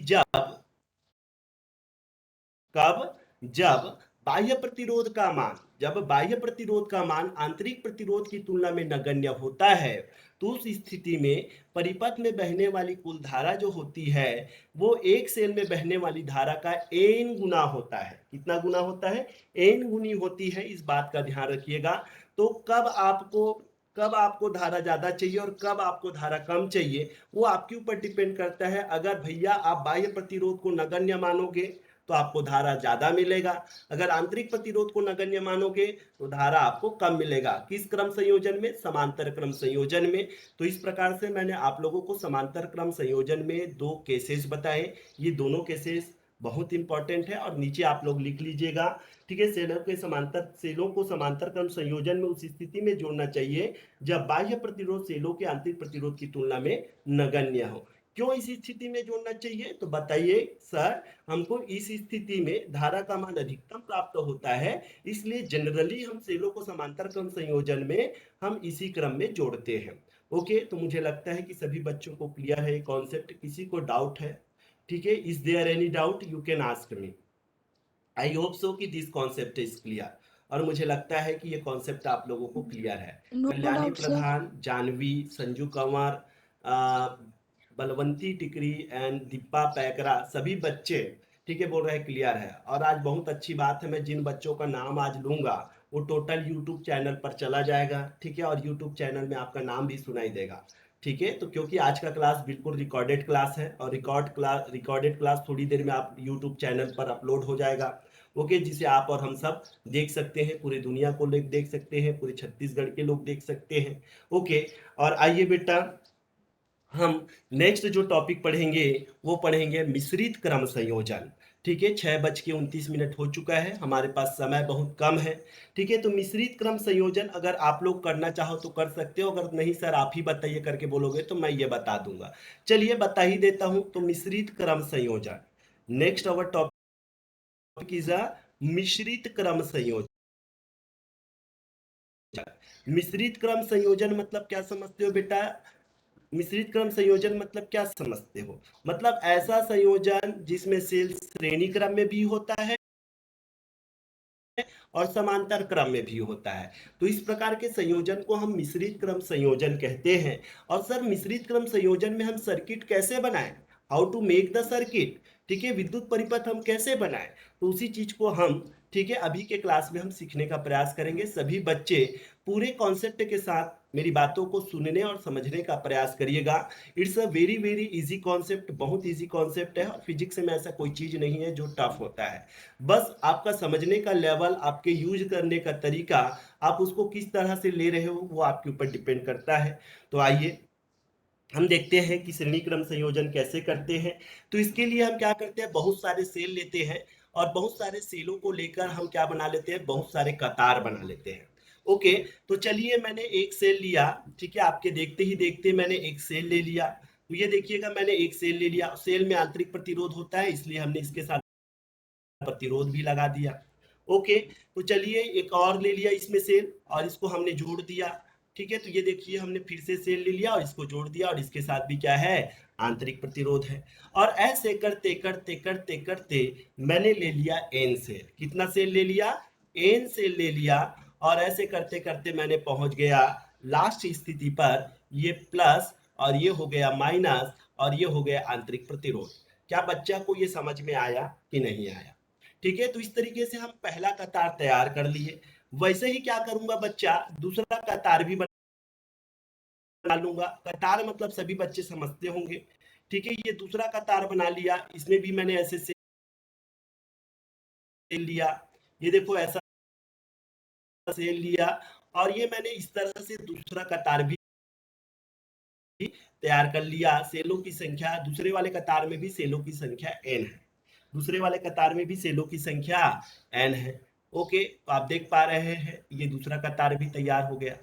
कब जब बाह्य प्रतिरोध का मान, जब बाह्य प्रतिरोध का मान आंतरिक प्रतिरोध की तुलना में नगण्य होता है, तो उस स्थिति में परिपथ में बहने वाली कुल धारा जो होती है वो एक सेल में बहने वाली धारा का एन गुना होता है। कितना गुना होता है, एन गुनी होती है, इस बात का ध्यान रखिएगा। तो कब आपको धारा ज्यादा चाहिए और कब आपको धारा कम चाहिए, वो आपके ऊपर डिपेंड करता है। अगर भैया आप बाह्य प्रतिरोध को नगण्य मानोगे तो आपको धारा ज्यादा मिलेगा, अगर आंतरिक प्रतिरोध को नगण्य मानोगे तो धारा आपको कम मिलेगा। किस क्रम संयोजन में, समांतर क्रम संयोजन में। तो इस प्रकार से मैंने आप लोगों को समांतर क्रम संयोजन में दो केसेस बताए। ये दोनों केसेस बहुत इंपॉर्टेंट है और नीचे आप लोग लिख लीजिएगा। ठीक है, सेलों को समांतर क्रम संयोजन में उस स्थिति में जोड़ना चाहिए जब बाह्य प्रतिरोध सेलों के आंतरिक प्रतिरोध की तुलना में नगण्य हो। क्यों इस स्थिति में जोड़ना चाहिए, तो बताइए सर। हमको इस स्थिति में धारा का मान अधिकतम प्राप्त होता है, इसलिए जनरली हम सेलों को समांतर क्रम संयोजन में हम इसी क्रम में जोड़ते हैं। ओके, तो मुझे लगता है कि सभी बच्चों को क्लियर है कॉन्सेप्ट। किसी को डाउट है, ठीक है, is there any doubt you can ask me. I hope so कि दिस कॉन्सेप्ट इज क्लियर। और मुझे लगता है कि ये कॉन्सेप्ट आप लोगों को क्लियर है। No Kalyani doubt sir. Pradhan, Janvi, Sanju Kanwar, Balwanti Tikri and Deepa Paikra, सभी बच्चे ठीक है बोल रहे हैं क्लियर है। और आज बहुत अच्छी बात है, मैं जिन बच्चों का नाम आज लूंगा वो टोटल यूट्यूब चैनल पर चला जाएगा। ठीक है, और यूट्यूब चैनल में आपका नाम भी सुनाई देगा। ठीक है, तो क्योंकि आज का क्लास बिल्कुल रिकॉर्डेड क्लास है और रिकॉर्डेड क्लास थोड़ी देर में आप यूट्यूब चैनल पर अपलोड हो जाएगा। ओके, जिसे आप और हम सब देख सकते हैं, पूरी दुनिया को लोग देख सकते हैं, पूरे छत्तीसगढ़ के लोग देख सकते हैं। ओके, और आइए बेटा हम नेक्स्ट जो टॉपिक पढ़ेंगे वो पढ़ेंगे मिश्रित क्रम संयोजन। ठीक है, 6:29 हो चुका है, हमारे पास समय बहुत कम है। ठीक है, तो मिश्रित क्रम संयोजन अगर आप लोग करना चाहो तो कर सकते हो, अगर नहीं सर आप ही बताइए करके बोलोगे तो मैं ये बता दूंगा। चलिए बता ही देता हूं। तो मिश्रित क्रम संयोजन, next our topic is a मिश्रित क्रम संयोजन। मिश्रित क्रम संयोजन मतलब क्या समझते हो बेटा, मिश्रित क्रम संयोजन मतलब क्या समझते हो? मतलब ऐसा संयोजन जिसमें सेल श्रेणी क्रम में भी होता है और समांतर क्रम में भी होता है। तो इस प्रकार के संयोजन को हम मिश्रित क्रम संयोजन कहते हैं। और सर मिश्रित क्रम संयोजन में हम सर्किट कैसे बनाएं? How to make the circuit, ठीक है, विद्युत परिपथ हम कैसे बनाएं? तो उसी चीज को हम, ठीक है, अभी के क्लास में हम सीखने का प्रयास करेंगे। सभी बच्चे पूरे कॉन्सेप्ट के साथ मेरी बातों को सुनने और समझने का प्रयास करिएगा। It's a very very easy concept, बहुत इजी कॉन्सेप्ट है। और फिजिक्स में ऐसा कोई चीज नहीं है जो टफ होता है। बस आपका समझने का लेवल, आपके यूज करने का तरीका, आप उसको किस तरह से ले रहे हो वो आपके ऊपर डिपेंड करता है। तो आइए हम देखते हैं कि श्रेणी क्रम संयोजन कैसे करते हैं। तो इसके लिए हम क्या करते हैं, बहुत सारे सेल लेते हैं और बहुत सारे सेलों को लेकर हम क्या बना लेते हैं, बहुत सारे कतार बना लेते हैं। ओके, तो चलिए मैंने एक सेल लिया, ठीक है, आपके देखते ही देखते मैंने एक सेल ले लिया। तो ये देखिएगा मैंने एक सेल ले लिया, सेल में आंतरिक प्रतिरोध होता है इसलिए हमने इसके साथ प्रतिरोध भी लगा दिया। ओके, तो चलिए एक और ले लिया इसमें सेल और इसको हमने जोड़ दिया। ठीक है, तो ये देखिए हमने फिर से सेल ले लिया और इसको जोड़ दिया और इसके साथ भी क्या है, आंतरिक प्रतिरोध है। और ऐसे करते करते करते करते मैंने ले लिया एन सेल। कितना सेल ले लिया, एन सेल ले लिया। और ऐसे करते करते मैंने पहुंच गया लास्ट स्थिति पर, ये प्लस और ये हो गया माइनस और ये हो गया आंतरिक प्रतिरोध। क्या बच्चा को ये समझ में आया कि नहीं आया? ठीक है, तो इस तरीके से हम पहला कतार तैयार कर लिए। वैसे ही क्या करूंगा बच्चा, दूसरा कतार भी बना लूंगा। कतार मतलब सभी बच्चे समझते होंगे। ठीक है, ये दूसरा कतार बना लिया, इसमें भी मैंने ऐसे से लिया। ये देखो ऐसा सेल लिया। और ये मैंने इस तरह से दूसरा कतार भी तैयार कर लिया। सेलों की संख्या दूसरे वाले कतार में भी सेलों की संख्या एन है, दूसरे वाले कतार में भी सेलों की संख्या एन है। ओके, तो आप देख पा रहे हैं ये दूसरा कतार भी तैयार हो गया।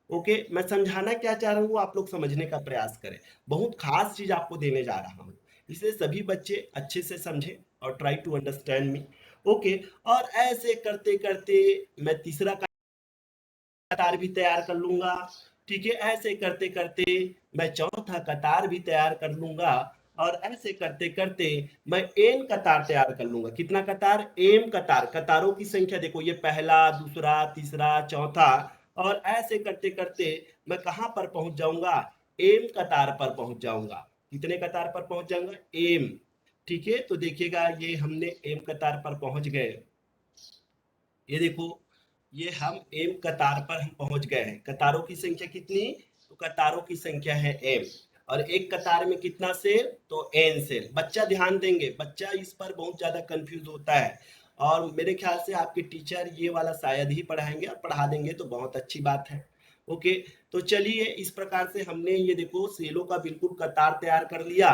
ओके, मैं समझाना क्या चाह रहा हूँ आप लोग समझने का प्रयास करें। बहुत खास चीज आपको देने जा रहा हूँ, इसलिए सभी बच्चे अच्छे से समझें और try to understand me. Okay, और ऐसे करते करते मैं तीसरा कतार भी तैयार कर लूंगा। ठीक है, ऐसे करते करते मैं चौथा कतार भी तैयार कर लूंगा। और ऐसे करते करते मैं एन कतार तैयार कर लूंगा। कितना कतार, एम कतार। कतारों की संख्या देखो, ये पहला, दूसरा, तीसरा, चौथा। और ऐसे करते करते मैं कहां पर पहुंच जाऊंगा, एम कतार पर पहुंच जाऊंगा। कितने कतार पर पहुंच जाऊंगा, एम। ठीक है, तो देखिएगा ये हमने एम कतार पर पहुंच गए। ये देखो ये हम एम कतार पर हम पहुंच गए हैं। कतारों की संख्या कितनी, तो कतारों की संख्या है एम। और एक कतार में कितना सेल, तो एन सेल। बच्चा ध्यान देंगे, बच्चा इस पर बहुत ज्यादा कंफ्यूज होता है। और मेरे ख्याल से आपके टीचर ये वाला शायद ही पढ़ाएंगे, और पढ़ा देंगे तो बहुत अच्छी बात है। ओके, तो चलिए इस प्रकार से हमने ये देखो सेलों का बिल्कुल कतार तैयार कर लिया।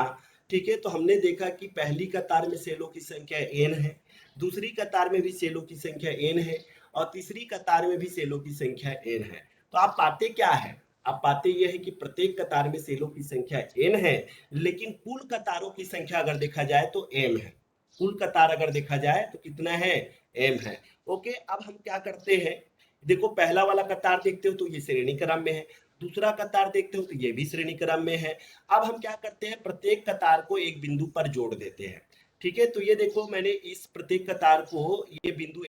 ठीक है, तो हमने देखा कि पहली कतार में सेलों की संख्या एन है, दूसरी कतार में भी सेलों की संख्या एन है, और तीसरी कतार में भी सेलों की संख्या एन है। तो आप पाते क्या है, आप पाते यह है कि प्रत्येक कतार में सेलों की संख्या एन है, लेकिन कुल कतारों की संख्या अगर देखा जाए तो एम है। कुल कतार अगर देखा जाए तो कितना है, एम है। ओके, अब हम क्या करते हैं, देखो पहला वाला कतार देखते हो तो ये श्रेणी क्रम में है, दूसरा कतार देखते हो तो ये भी श्रेणी क्रम में है। अब हम क्या करते हैं, प्रत्येक कतार को एक बिंदु पर जोड़ देते हैं। ठीक है, तो ये देखो मैंने इस प्रत्येक कतार को ये बिंदु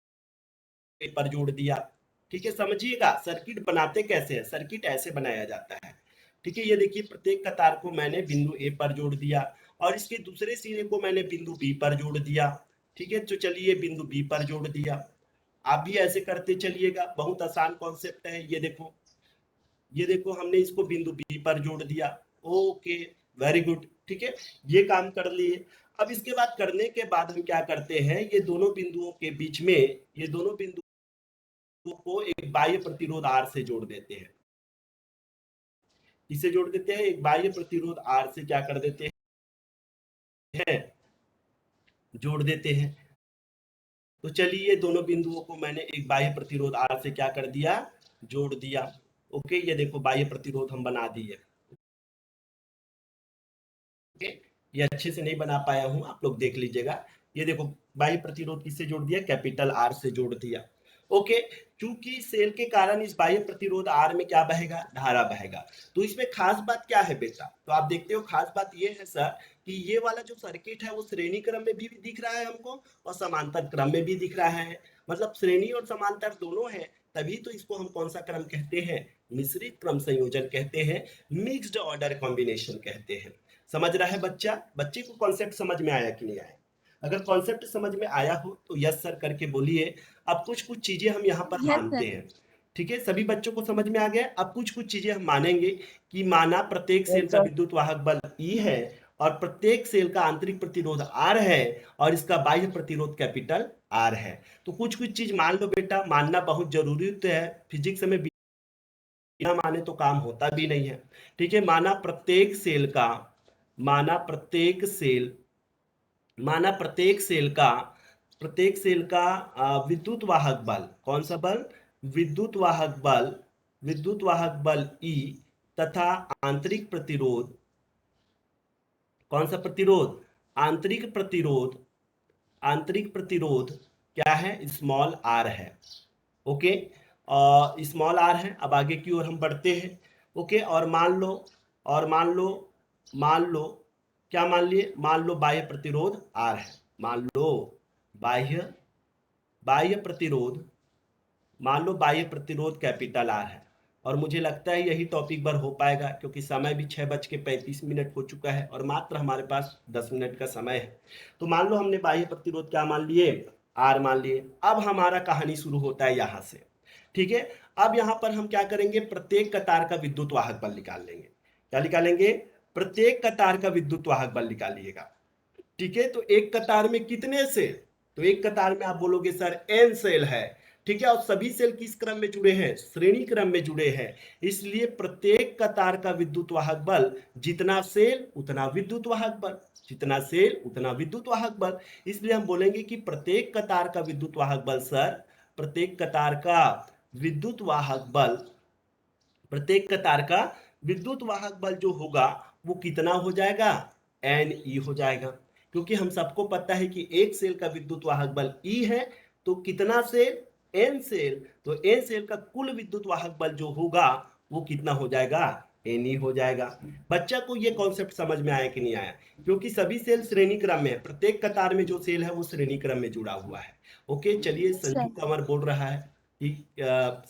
ए पर जोड़ दिया। ठीक है, समझिएगा सर्किट बनाते कैसे हैं, सर्किट ऐसे बनाया जाता है। ठीक है, ये देखिए प्रत्येक कतार को मैंने बिंदु ए पर जोड़ दिया और इसके दूसरे सिरे को मैंने बिंदु बी पर जोड़ दिया। ठीक है, तो चलिए बिंदु बी पर जोड़ दिया। आप भी ऐसे करते चलिएगा, बहुत आसान कॉन्सेप्ट है। ये देखो, ये देखो हमने इसको बिंदु बी पर जोड़ दिया। Okay, very good. ठीक है, ये काम कर लिए। अब इसके बाद करने के बाद हम क्या करते हैं, ये दोनों बिंदुओं के बीच में, ये दोनों बिंदु को एक बाह्य प्रतिरोध आर से जोड़ देते हैं। इसे जोड़ देते हैं, एक बाह्य प्रतिरोध आर से क्या कर देते हैं, जोड़ देते हैं। तो चलिए दोनों बिंदुओं को मैंने एक बाह्य प्रतिरोध आर से क्या कर दिया, जोड़ दिया। ओके, ये देखो बाह्य प्रतिरोध हम बना दिए। ओके, ये अच्छे से नहीं बना पाया हूं, आप लोग देख लीजिएगा। ये देखो बाह्य प्रतिरोध किससे जोड़ दिया, कैपिटल आर से जोड़ दिया। ओके, क्योंकि सेल के कारण इस बाह्य प्रतिरोध आर में क्या बहेगा, धारा बहेगा। तो इसमें खास बात क्या है बेटा, तो आप देखते हो खास बात ये है सर कि ये वाला जो सर्किट है वो श्रेणी क्रम में भी दिख रहा है हमको और समांतर क्रम में भी दिख रहा है, मतलब श्रेणी और समांतर दोनों है, तभी तो इसको हम कौन सा क्रम कहते हैं, मिश्रित क्रम संयोजन कहते हैं, मिक्स्ड ऑर्डर कॉम्बिनेशन कहते हैं। समझ रहा है बच्चा, बच्चे को कॉन्सेप्ट समझ में आया कि नहीं आया? अगर कॉन्सेप्ट समझ में आया हो तो यस सर करके बोलिए। अब कुछ कुछ चीजें हम यहाँ पर यस मानते सर। हैं, ठीक है, सभी बच्चों को समझ में आ गया। अब कुछ कुछ चीजें हम मानेंगे कि माना प्रत्येक सेल का विद्युत वाहक बल ई है और प्रत्येक सेल का आंतरिक प्रतिरोध आर है और इसका बाह्य प्रतिरोध कैपिटल आर है। तो कुछ कुछ चीज मान लो बेटा, मानना बहुत जरूरी तो है, फिजिक्स में बिना माने तो काम होता भी नहीं है। ठीक है, माना प्रत्येक सेल का, माना प्रत्येक सेल, माना प्रत्येक सेल का विद्युत वाहक बल, कौन सा बल, विद्युत वाहक बल, विद्युत वाहक बल ई तथा आंतरिक प्रतिरोध, कौन सा प्रतिरोध, आंतरिक प्रतिरोध, आंतरिक प्रतिरोध क्या है, स्मॉल आर है। ओके, स्मॉल आर है। अब आगे की ओर हम बढ़ते हैं। ओके, और मान लो, और मान लो, मान लो क्या मान लिए, मान लो बाह्य प्रतिरोध आर है, मान लो बाह्य, बाह्य प्रतिरोध, मान लो बाह्य प्रतिरोध कैपिटल आर है। और मुझे लगता है यही टॉपिक पर हो पाएगा क्योंकि समय भी 6:35 हो चुका है और मात्र हमारे पास 10 मिनट का समय है। तो मान लो हमने बाह्य प्रतिरोध क्या मान लिए, आर मान लिए। अब हमारा कहानी शुरू होता है यहाँ से, ठीक है। अब यहाँ पर हम क्या करेंगे, प्रत्येक कतार का विद्युत वाहक बल निकाल लेंगे। क्या निकालेंगे, प्रत्येक कतार का विद्युत वाहक बल निकालिएगा। ठीक है, तो एक कतार में कितने सेल, तो एक कतार में आप बोलोगे सर एन सेल है, ठीक है, और सभी सेल किस क्रम में जुड़े हैं, श्रेणी क्रम में जुड़े हैं। इसलिए प्रत्येक कतार का विद्युत वाहक बल, जितना सेल उतना विद्युत वाहक बल, जितना सेल उतना विद्युत वाहक बल। इसलिए हम बोलेंगे कि प्रत्येक कतार का विद्युत वाहक बल सर, प्रत्येक कतार का विद्युत वाहक बल, प्रत्येक कतार का विद्युत वाहक बल जो होगा वो कितना हो जाएगा, एन ई हो जाएगा। क्योंकि हम सबको पता है कि एक सेल का विद्युत वाहक बल ई है, तो कितना सेल, एन सेल, तो एन सेल का कुल विद्युत वाहक बल जो होगा वो कितना हो जाएगा, एन ई हो जाएगा। बच्चा को ये कॉन्सेप्ट समझ में आया कि नहीं आया, क्योंकि सभी सेल श्रेणी क्रम में है, प्रत्येक कतार में जो सेल है वो श्रेणी क्रम में जुड़ा हुआ है। ओके, चलिए संजू सर कंवर बोल रहा है कि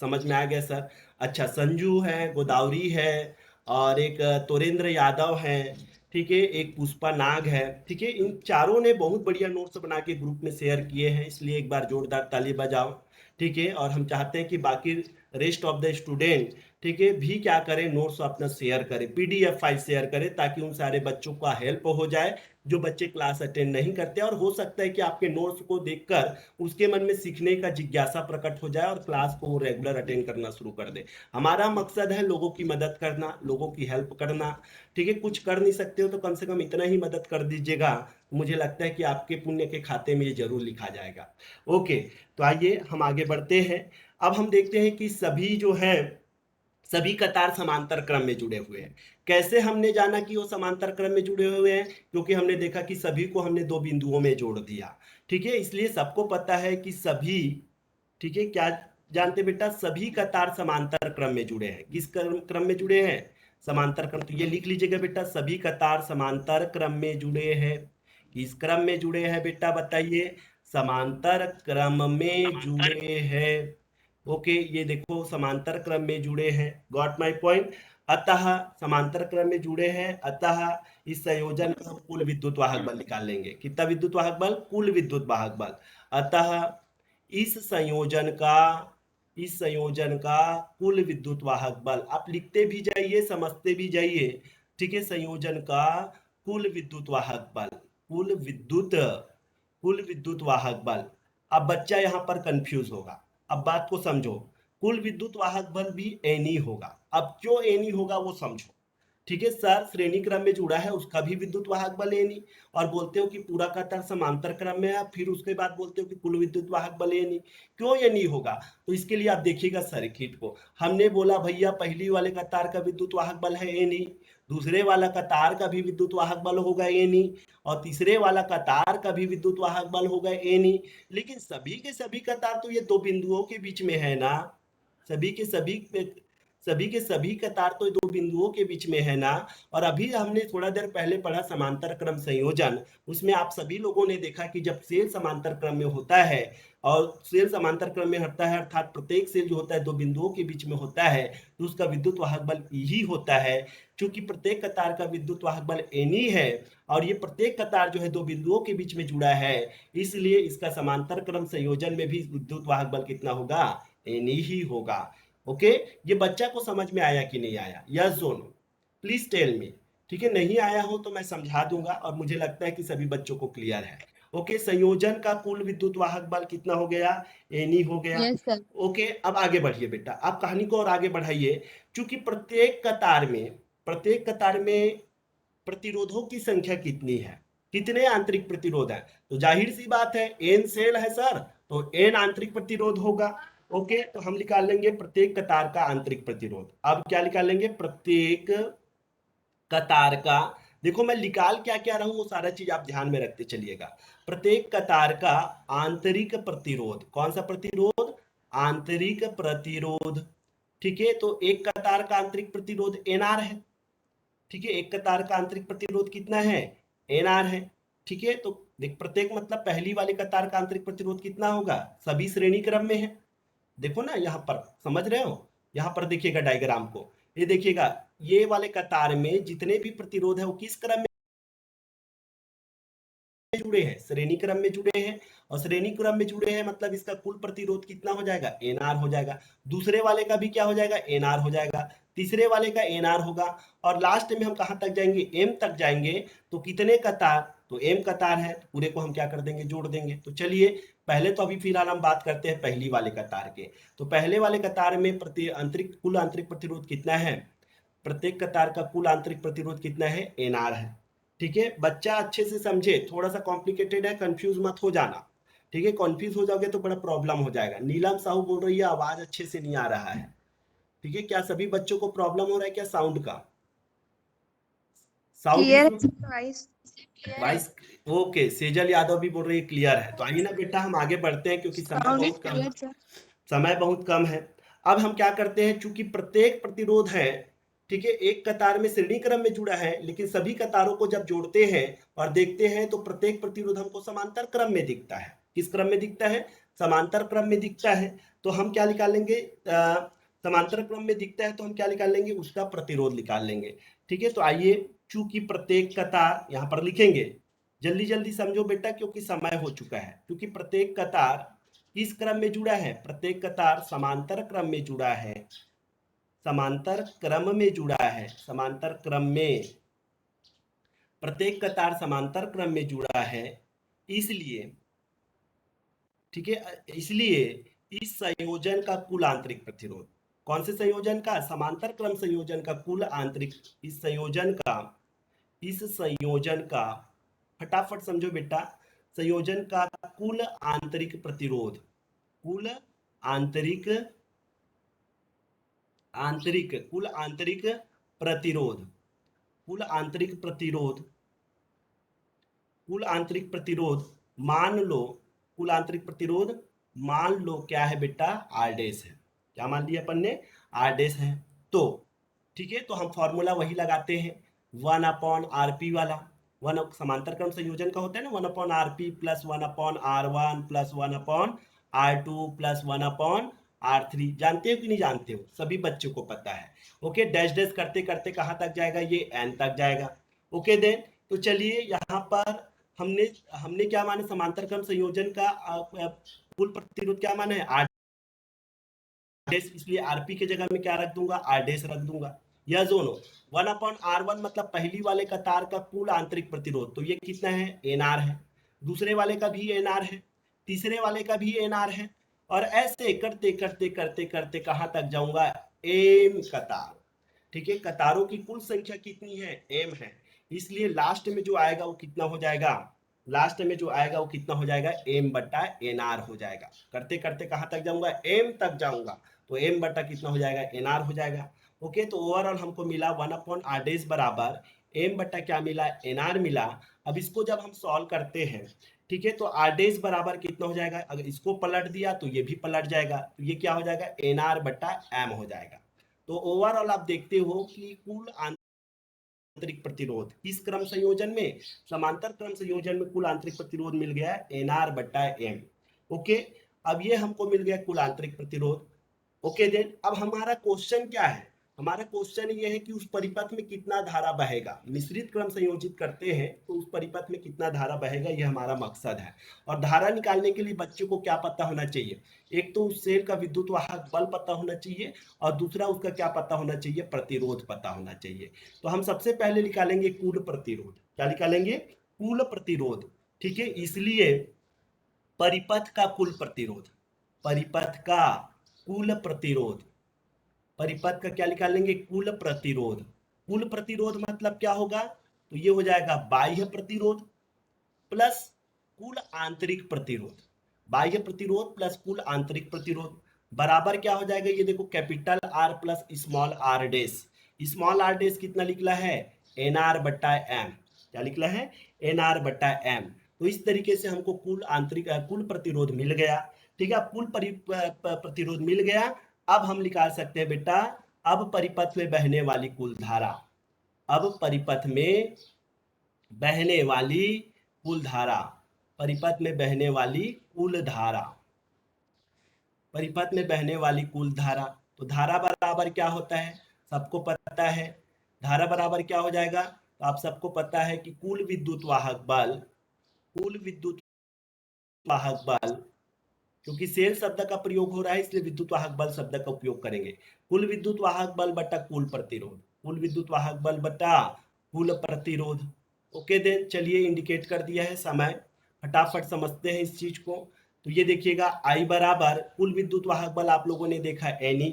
समझ में आ गया सर। अच्छा, संजू है, गोदावरी है, और एक तोरेंद्र यादव है, ठीक है, एक पुष्पा नाग है, ठीक है। इन चारों ने बहुत बढ़िया नोट्स बना के ग्रुप में शेयर किए हैं, इसलिए एक बार जोरदार ताली बजाओ। ठीक है, और हम चाहते हैं कि बाकी रेस्ट ऑफ द स्टूडेंट, ठीक है, भी क्या करें, नोट्स अपना शेयर करें, पीडीएफ फाइल शेयर करें, ताकि उन सारे बच्चों का हेल्प हो जाए जो बच्चे क्लास अटेंड नहीं करते। और हो सकता है कि आपके नोट्स को देखकर उसके मन में सीखने का जिज्ञासा प्रकट हो जाए और क्लास को वो रेगुलर अटेंड करना शुरू कर दे। हमारा मकसद है लोगों की मदद करना, लोगों की हेल्प करना, ठीक है। कुछ कर नहीं सकते हो तो कम से कम इतना ही मदद कर दीजिएगा, मुझे लगता है कि आपके पुण्य के खाते में ये जरूर लिखा जाएगा। ओके, तो आइए हम आगे बढ़ते हैं। अब हम देखते हैं कि सभी जो है, सभी कतार समांतर क्रम में जुड़े हुए हैं। कैसे हमने जाना कि वो समांतर क्रम में जुड़े हुए हैं, क्योंकि हमने देखा कि सभी को हमने दो बिंदुओं में जोड़ दिया, ठीक है। इसलिए सबको पता है कि सभी, ठीक है, क्या जानते बेटा, सभी कतार समांतर क्रम में जुड़े हैं। किस क्रम में जुड़े हैं, समांतर क्रम। तो ये लिख लीजिएगा बेटा, सभी कतार समांतर क्रम में जुड़े हैं। किस क्रम में जुड़े हैं बेटा बताइए, समांतर क्रम में जुड़े हैं। ओके, ये देखो समांतर क्रम में जुड़े हैं, गॉट माय पॉइंट। अतः समांतर क्रम में जुड़े हैं, अतः इस संयोजन का हम कुल विद्युत वाहक बल निकाल लेंगे। कितना विद्युत वाहक बल, कुल विद्युत वाहक बल। अतः इस संयोजन का, इस संयोजन का कुल विद्युत वाहक बल, आप लिखते भी जाइए समझते भी जाइए, ठीक है। संयोजन का कुल विद्युत वाहक बल, कुल विद्युत, कुल विद्युत वाहक बल। अब बच्चा यहाँ पर कंफ्यूज होगा, अब बात को समझो, कुल विद्युत वाहक बल भी एनी होगा। अब क्यों एनी होगा वो समझो, ठीक है सर। श्रेणी क्रम में जुड़ा है उसका भी विद्युत वाहक बल एनी, और बोलते हो कि पूरा कतार समांतर क्रम में है, फिर उसके बाद बोलते हो कि कुल विद्युत वाहक बल एनी, क्यों ये नहीं होगा। तो इसके लिए आप देखिएगा सर्किट को, हमने बोला भैया पहली वाले कतार का विद्युत वाहक बल है एनी, दूसरे वाला कतार का भी विद्युत वाहक बल होगा एनी, और तीसरे वाला कतार का भी विद्युत वाहक बल होगा एनी। लेकिन सभी के सभी कतार तो ये दो बिंदुओं के बीच में है ना, सभी के सभी कतार तो दो बिंदुओं के बीच में है ना। और अभी हमने थोड़ा देर पहले पढ़ा समांतर क्रम संयोजन, उसमें आप सभी लोगों ने देखा कि जब सेल समांतर क्रम में होता है और सेल समांतर क्रम में हटता है, अर्थात प्रत्येक सेल जो होता है दो बिंदुओं के बीच में होता है, तो उसका विद्युत वाहक बल ही होता है। क्योंकि प्रत्येक कतार का विद्युत वाहक बल एनी है और ये प्रत्येक कतार जो है दो बिंदुओं के बीच में जुड़ा है, इसलिए इसका समांतर क्रम संयोजन में भी विद्युत वाहक बल कितना होगा, एनी ही होगा। ओके, ये बच्चा को समझ में आया कि नहीं आया, यस और नो, प्लीज टेल मी। ठीक है, नहीं आया हो तो मैं समझा दूंगा, और मुझे लगता है कि सभी बच्चों को क्लियर है। ओके, संयोजन का कुल विद्युत वाहक बल कितना हो गया, एनी हो गया। Yes sir. ओके, अब आगे बढ़िए बेटा, आप कहानी को और आगे बढ़ाइए। क्योंकि प्रत्येक कतार में प्रतिरोधों की संख्या कितनी है, कितने आंतरिक प्रतिरोध है, तो जाहिर सी बात है एन सेल है सर, तो एन आंतरिक प्रतिरोध होगा। ओके, तो हम निकाल लेंगे प्रत्येक कतार का आंतरिक प्रतिरोध। अब क्या निकाल लेंगे, प्रत्येक कतार का, देखो मैं निकाल क्या क्या रहा हूं वो सारा चीज आप ध्यान में रखते चलिएगा। प्रत्येक कतार का आंतरिक प्रतिरोध, कौन सा प्रतिरोध, आंतरिक प्रतिरोध। ठीक है, तो एक कतार का आंतरिक प्रतिरोध एनआर है। ठीक है, एक कतार का आंतरिक प्रतिरोध कितना है, एनआर है। ठीक है, तो देख प्रत्येक मतलब पहली वाली कतार का आंतरिक प्रतिरोध कितना होगा, सभी श्रेणी क्रम में है। देखो ना यहाँ पर, समझ रहे हो, यहाँ पर देखिएगा डायग्राम को, ये देखिएगा, ये वाले कतार में जितने भी प्रतिरोध है वो किस क्रम में जुड़े हैं, श्रेणी क्रम में जुड़े हैं। और श्रेणी क्रम में जुड़े हैं मतलब इसका कुल प्रतिरोध कितना हो जाएगा, एनआर हो जाएगा। दूसरे वाले का भी क्या हो जाएगा, एनआर हो जाएगा। तीसरे वाले का एनआर होगा। और लास्ट में हम कहां तक जाएंगे, एम तक जाएंगे। तो कितने कतार, तो एम कतार है, तो पूरे को हम क्या कर देंगे, जोड़ देंगे। तो चलिए पहले तो अभी फिलहाल हम बात करते हैं पहली वाले कतार के। तो पहले वाले कतार में कुल आंतरिक प्रतिरोध कितना है, प्रत्येक कतार का कुल आंतरिक प्रतिरोध कितना है, एनआर है। ठीक है, बच्चा अच्छे से समझे, थोड़ा सा कॉम्प्लिकेटेड है, कंफ्यूज मत हो जाना। ठीक है, कंफ्यूज हो जाओगे तो बड़ा प्रॉब्लम हो जाएगा। नीलम साहू बोल रही है आवाज अच्छे से नहीं आ रहा है। ठीक है, क्या सभी बच्चों को प्रॉब्लम हो रहा है क्या साउंड का, साउंड क्लियर इशू, है voice. Voice. Okay, Sejal Yadav भी बोल रही है क्लियर है। तो आइए ना बेटा हम आगे बढ़ते हैं क्योंकि साउंड इज क्लियर सर। समय बहुत कम है। अब हम क्या करते हैं, चूंकि प्रत्येक प्रतिरोध है, ठीक है, एक कतार में श्रेणी क्रम में जुड़ा है, लेकिन सभी कतारों को जब जोड़ते हैं और देखते हैं तो प्रत्येक प्रतिरोध हमको समांतर क्रम में दिखता है। किस क्रम में दिखता है, समांतर क्रम में दिखता है। तो हम क्या निकाल लेंगे, समांतर क्रम में दिखता है तो हम क्या निकाल लेंगे, उसका प्रतिरोध निकाल लेंगे। ठीक है, तो आइए, चूंकि प्रत्येक कतार यहां पर लिखेंगे, जल्दी जल्दी समझो बेटा क्योंकि समय हो चुका है। क्योंकि प्रत्येक कतार किस क्रम में जुड़ा है, प्रत्येक कतार समांतर क्रम में जुड़ा है, समांतर क्रम में जुड़ा है, समांतर क्रम में, प्रत्येक कतार समांतर क्रम में जुड़ा है। इसलिए, ठीक है, इसलिए इस संयोजन का कुल आंतरिक प्रतिरोध, कौन से संयोजन का, समांतर क्रम संयोजन का कुल आंतरिक, इस संयोजन का फटाफट समझो बेटा, संयोजन का कुल आंतरिक प्रतिरोध, कुल आंतरिक आंतरिक कुल आंतरिक प्रतिरोध, कुल आंतरिक प्रतिरोध, कुल आंतरिक प्रतिरोध, मान लो, कुल आंतरिक प्रतिरोध मान लो क्या है बेटा, आर डैश है। क्या मान लिया अपन ने, आर डैश है। तो ठीक है, तो हम फॉर्मूला वही लगाते हैं, 1/RP वाला। वन समांतर क्रम संयोजन का होता है ना, 1/RP plus 1/R1 plus 1/R2 plus 1/R3। जानते हो कि नहीं जानते हो, सभी बच्चों को पता है। ओके, डैश डैश करते करते कहाँ तक जाएगा, ये एन तक जाएगा। ओके देन, तो चलिए यहाँ पर हमने हमने क्या माने, समांतर क्रम संयोजन का कुल प्रतिरोध क्या माना है, आर डैश, इसलिए आरपी के जगह में क्या रख दूंगा, आर डैश रख दूंगा। यह दोनों 1/R1 मतलब पहली वाले कतार का कुल आंतरिक प्रतिरोध, तो ये कितना है, एनआर है। दूसरे वाले का भी एनआर है, तीसरे वाले का भी एनआर है। और ऐसे करते करते करते करते कहां तक जाऊंगा, एम कतार। ठीक है, कतारों की कुल संख्या कितनी है, एम है। इसलिए लास्ट में जो आएगा वो कितना हो जाएगा, लास्ट में जो आएगा वो कितना हो जाएगा, एम बटा एन आर हो जाएगा। करते करते कहां तक जाऊंगा, एम तक जाऊंगा, तो एम बटा कितना हो जाएगा, एन आर हो जाएगा। ओके, तो ओवरऑल हमको मिला 1/r डैश बराबर m बटा क्या मिला, nr मिला। अब इसको जब हम सॉल्व करते हैं, ठीक है, तो r डैश बराबर कितना हो जाएगा, अगर इसको पलट दिया तो ये भी पलट जाएगा, तो ये क्या हो जाएगा, nr बटा m हो जाएगा। तो ओवरऑल आप देखते हो कि कुल आंतरिक प्रतिरोध किस क्रम संयोजन में, समांतर क्रम संयोजन में कुल आंतरिक प्रतिरोध मिल गया nr बटा m। ओके, अब ये हमको मिल गया कुल आंतरिक प्रतिरोध। ओके देन, अब हमारा क्वेश्चन क्या है, हमारा क्वेश्चन ये है कि उस परिपथ में कितना धारा बहेगा, मिश्रित क्रम संयोजित करते हैं तो उस परिपथ में कितना धारा बहेगा, ये हमारा मकसद है। और धारा निकालने के लिए बच्चों को क्या पता होना चाहिए, एक तो उस सेल का विद्युत वाहक बल पता होना चाहिए, और दूसरा उसका क्या पता होना चाहिए, प्रतिरोध पता होना चाहिए। तो हम सबसे पहले निकालेंगे कुल प्रतिरोध, क्या निकालेंगे, कुल प्रतिरोध। ठीक है, इसलिए परिपथ का कुल प्रतिरोध, परिपथ का कुल प्रतिरोध, परिपथ का क्या निकालेंगे, कुल प्रतिरोध। कुल प्रतिरोध मतलब क्या होगा, तो ये हो जाएगा बाह्य प्रतिरोध प्लस कुल आंतरिक प्रतिरोध, बाह्य प्रतिरोध प्लस कुल आंतरिक प्रतिरोध बराबर क्या हो जाएगा, ये देखो capital R plus small R dash. Small R dash कितना निकला है, एन आर बटा एम, क्या निकला है, एन आर बटा एम। तो इस तरीके से हमको कुल आंतरिक कुल प्रतिरोध मिल गया। ठीक है, कुल प्रतिरोध मिल गया। अब हम निकाल सकते हैं बेटा, अब परिपथ में बहने वाली कुल धारा, अब परिपथ में बहने वाली कुल धारा, परिपथ में बहने वाली कुल धारा, परिपथ में बहने वाली कुल धारा। तो धारा बराबर क्या होता है, सबको पता है, धारा बराबर क्या हो जाएगा, तो आप सबको पता है कि कुल विद्युत वाहक बल, कुल विद्युत वाहक बल, क्योंकि सेल शब्द का प्रयोग हो रहा है इसलिए विद्युत वाहक बल शब्द का उपयोग करेंगे। कुल विद्युत वाहक बल बटा कुल प्रतिरोध, कुल विद्युत वाहक बल बटा कुल प्रतिरोध। ओके देन, चलिए इंडिकेट कर दिया है समय, फटाफट समझते हैं इस चीज को। तो ये देखिएगा आई बराबर कुल विद्युत वाहक बल आप लोगों ने देखा एनी,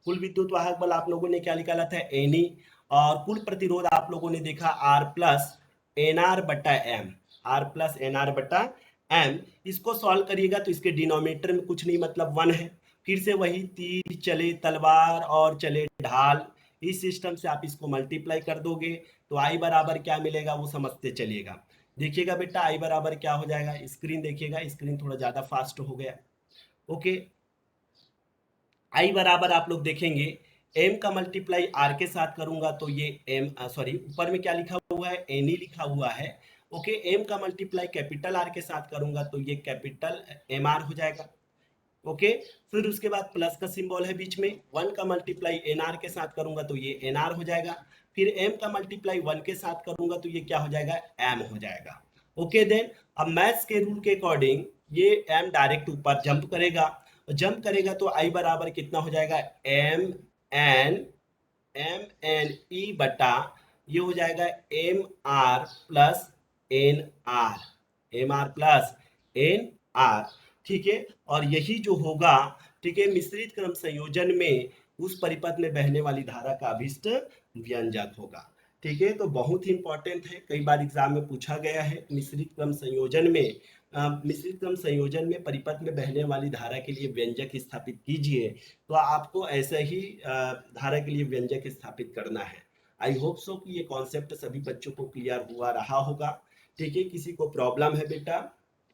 कुल विद्युत वाहक बल आप लोगों ने क्या निकाला था, एनी, और कुल प्रतिरोध आप लोगों ने देखा आर प्लस एन आर बटा m, R plus n R बटा एम। इसको सॉल्व करिएगा तो इसके डिनोमिनेटर में कुछ नहीं मतलब 1 है, फिर से वही तीर चले तलवार और चले ढाल, इस सिस्टम से आप इसको मल्टीप्लाई कर दोगे तो आई बराबर क्या मिलेगा वो समझते चलिएगा। देखिएगा बेटा आई बराबर क्या हो जाएगा, स्क्रीन देखिएगा, स्क्रीन थोड़ा ज्यादा फास्ट हो गया। ओके, आई बराबर आप लोग देखेंगे m का मल्टीप्लाई r के साथ करूंगा तो ये m, सॉरी ऊपर में क्या लिखा हुआ है, एनी लिखा हुआ है। ओके, m का मल्टीप्लाई कैपिटल R के साथ करूंगा तो ये कैपिटल mr हो जाएगा। ओके, फिर उसके बाद प्लस का सिंबल है बीच में, 1 का मल्टीप्लाई nr के साथ करूंगा तो ये nr हो जाएगा, फिर m का मल्टीप्लाई 1 के साथ करूंगा तो ये क्या हो जाएगा, m हो जाएगा। ओके देन, अब मैथ्स के रूल के अकॉर्डिंग ये m डायरेक्ट ऊपर जंप करेगा, जंप करेगा तो i बराबर कितना हो जाएगा, एम एन ई बटा ये हो जाएगा m R plus n R, m R plus n R. ठीक है, और यही जो होगा, ठीक है, मिश्रित क्रम संयोजन में उस परिपथ में बहने वाली धारा का अभिष्ट व्यंजक होगा। ठीक है, तो बहुत ही इंपॉर्टेंट है, कई बार एग्जाम में पूछा गया है, मिश्रित क्रम संयोजन में मिश्रित क्रम संयोजन में परिपथ में बहने वाली धारा के लिए व्यंजक स्थापित कीजिए, तो आपको ऐसे ही धारा के लिए व्यंजक स्थापित करना है। आई होप सो कि ये कॉन्सेप्ट सभी बच्चों को क्लियर हुआ रहा होगा। ठीक है, किसी को प्रॉब्लम है बेटा,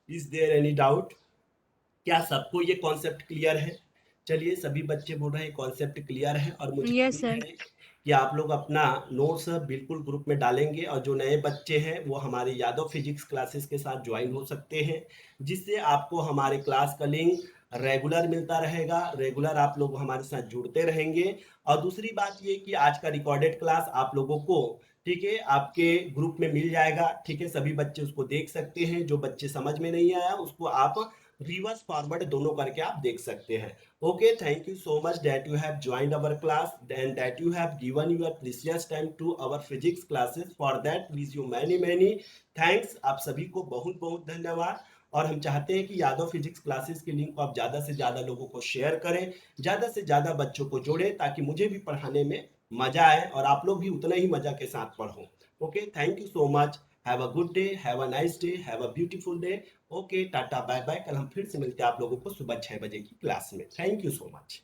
इज देयर एनी डाउट, क्या सबको ये कॉन्सेप्ट क्लियर है? चलिए, सभी बच्चे बोल रहे हैं कॉन्सेप्ट क्लियर है, और मुझे यस उम्मीद सर। है कि आप लोग अपना नोट्स बिल्कुल ग्रुप में डालेंगे, और जो नए बच्चे हैं वो हमारे यादव फिजिक्स क्लासेस के साथ ज्वाइन हो सकते हैं, जिससे आपको हमारे क्लास का लिंक रेगुलर मिलता रहेगा, रेगुलर आप लोग हमारे साथ जुड़ते रहेंगे। और दूसरी बात ये कि आज का रिकॉर्डेड क्लास आप लोगों को, ठीक है, आपके ग्रुप में मिल जाएगा। ठीक है, सभी बच्चे उसको देख सकते हैं, जो बच्चे समझ में नहीं आया उसको आप रिवर्स फॉरवर्ड दोनों करके आप देख सकते हैं। Okay, thank you so much that you have joined our class and that you have given your precious time to our physics classes, for that wish you many many thanks. आप सभी को बहुत बहुत धन्यवाद, और हम चाहते हैं कि यादव फिजिक्स क्लासेस की लिंक को आप ज़्यादा से ज़्यादा लोगों को शेयर करें, ज़्यादा से ज़्यादा बच्चों को जोड़ें, ताकि मुझे भी पढ़ाने में मजा आए और आप लोग भी उतना ही मजा के साथ पढ़ो। Okay, thank you so much, have a good day, have a nice day, have a beautiful day. Okay, tata bye bye, कल हम फिर से मिलते हैं आप लोगों को सुबह 6 बजे की क्लास में। Thank you so much.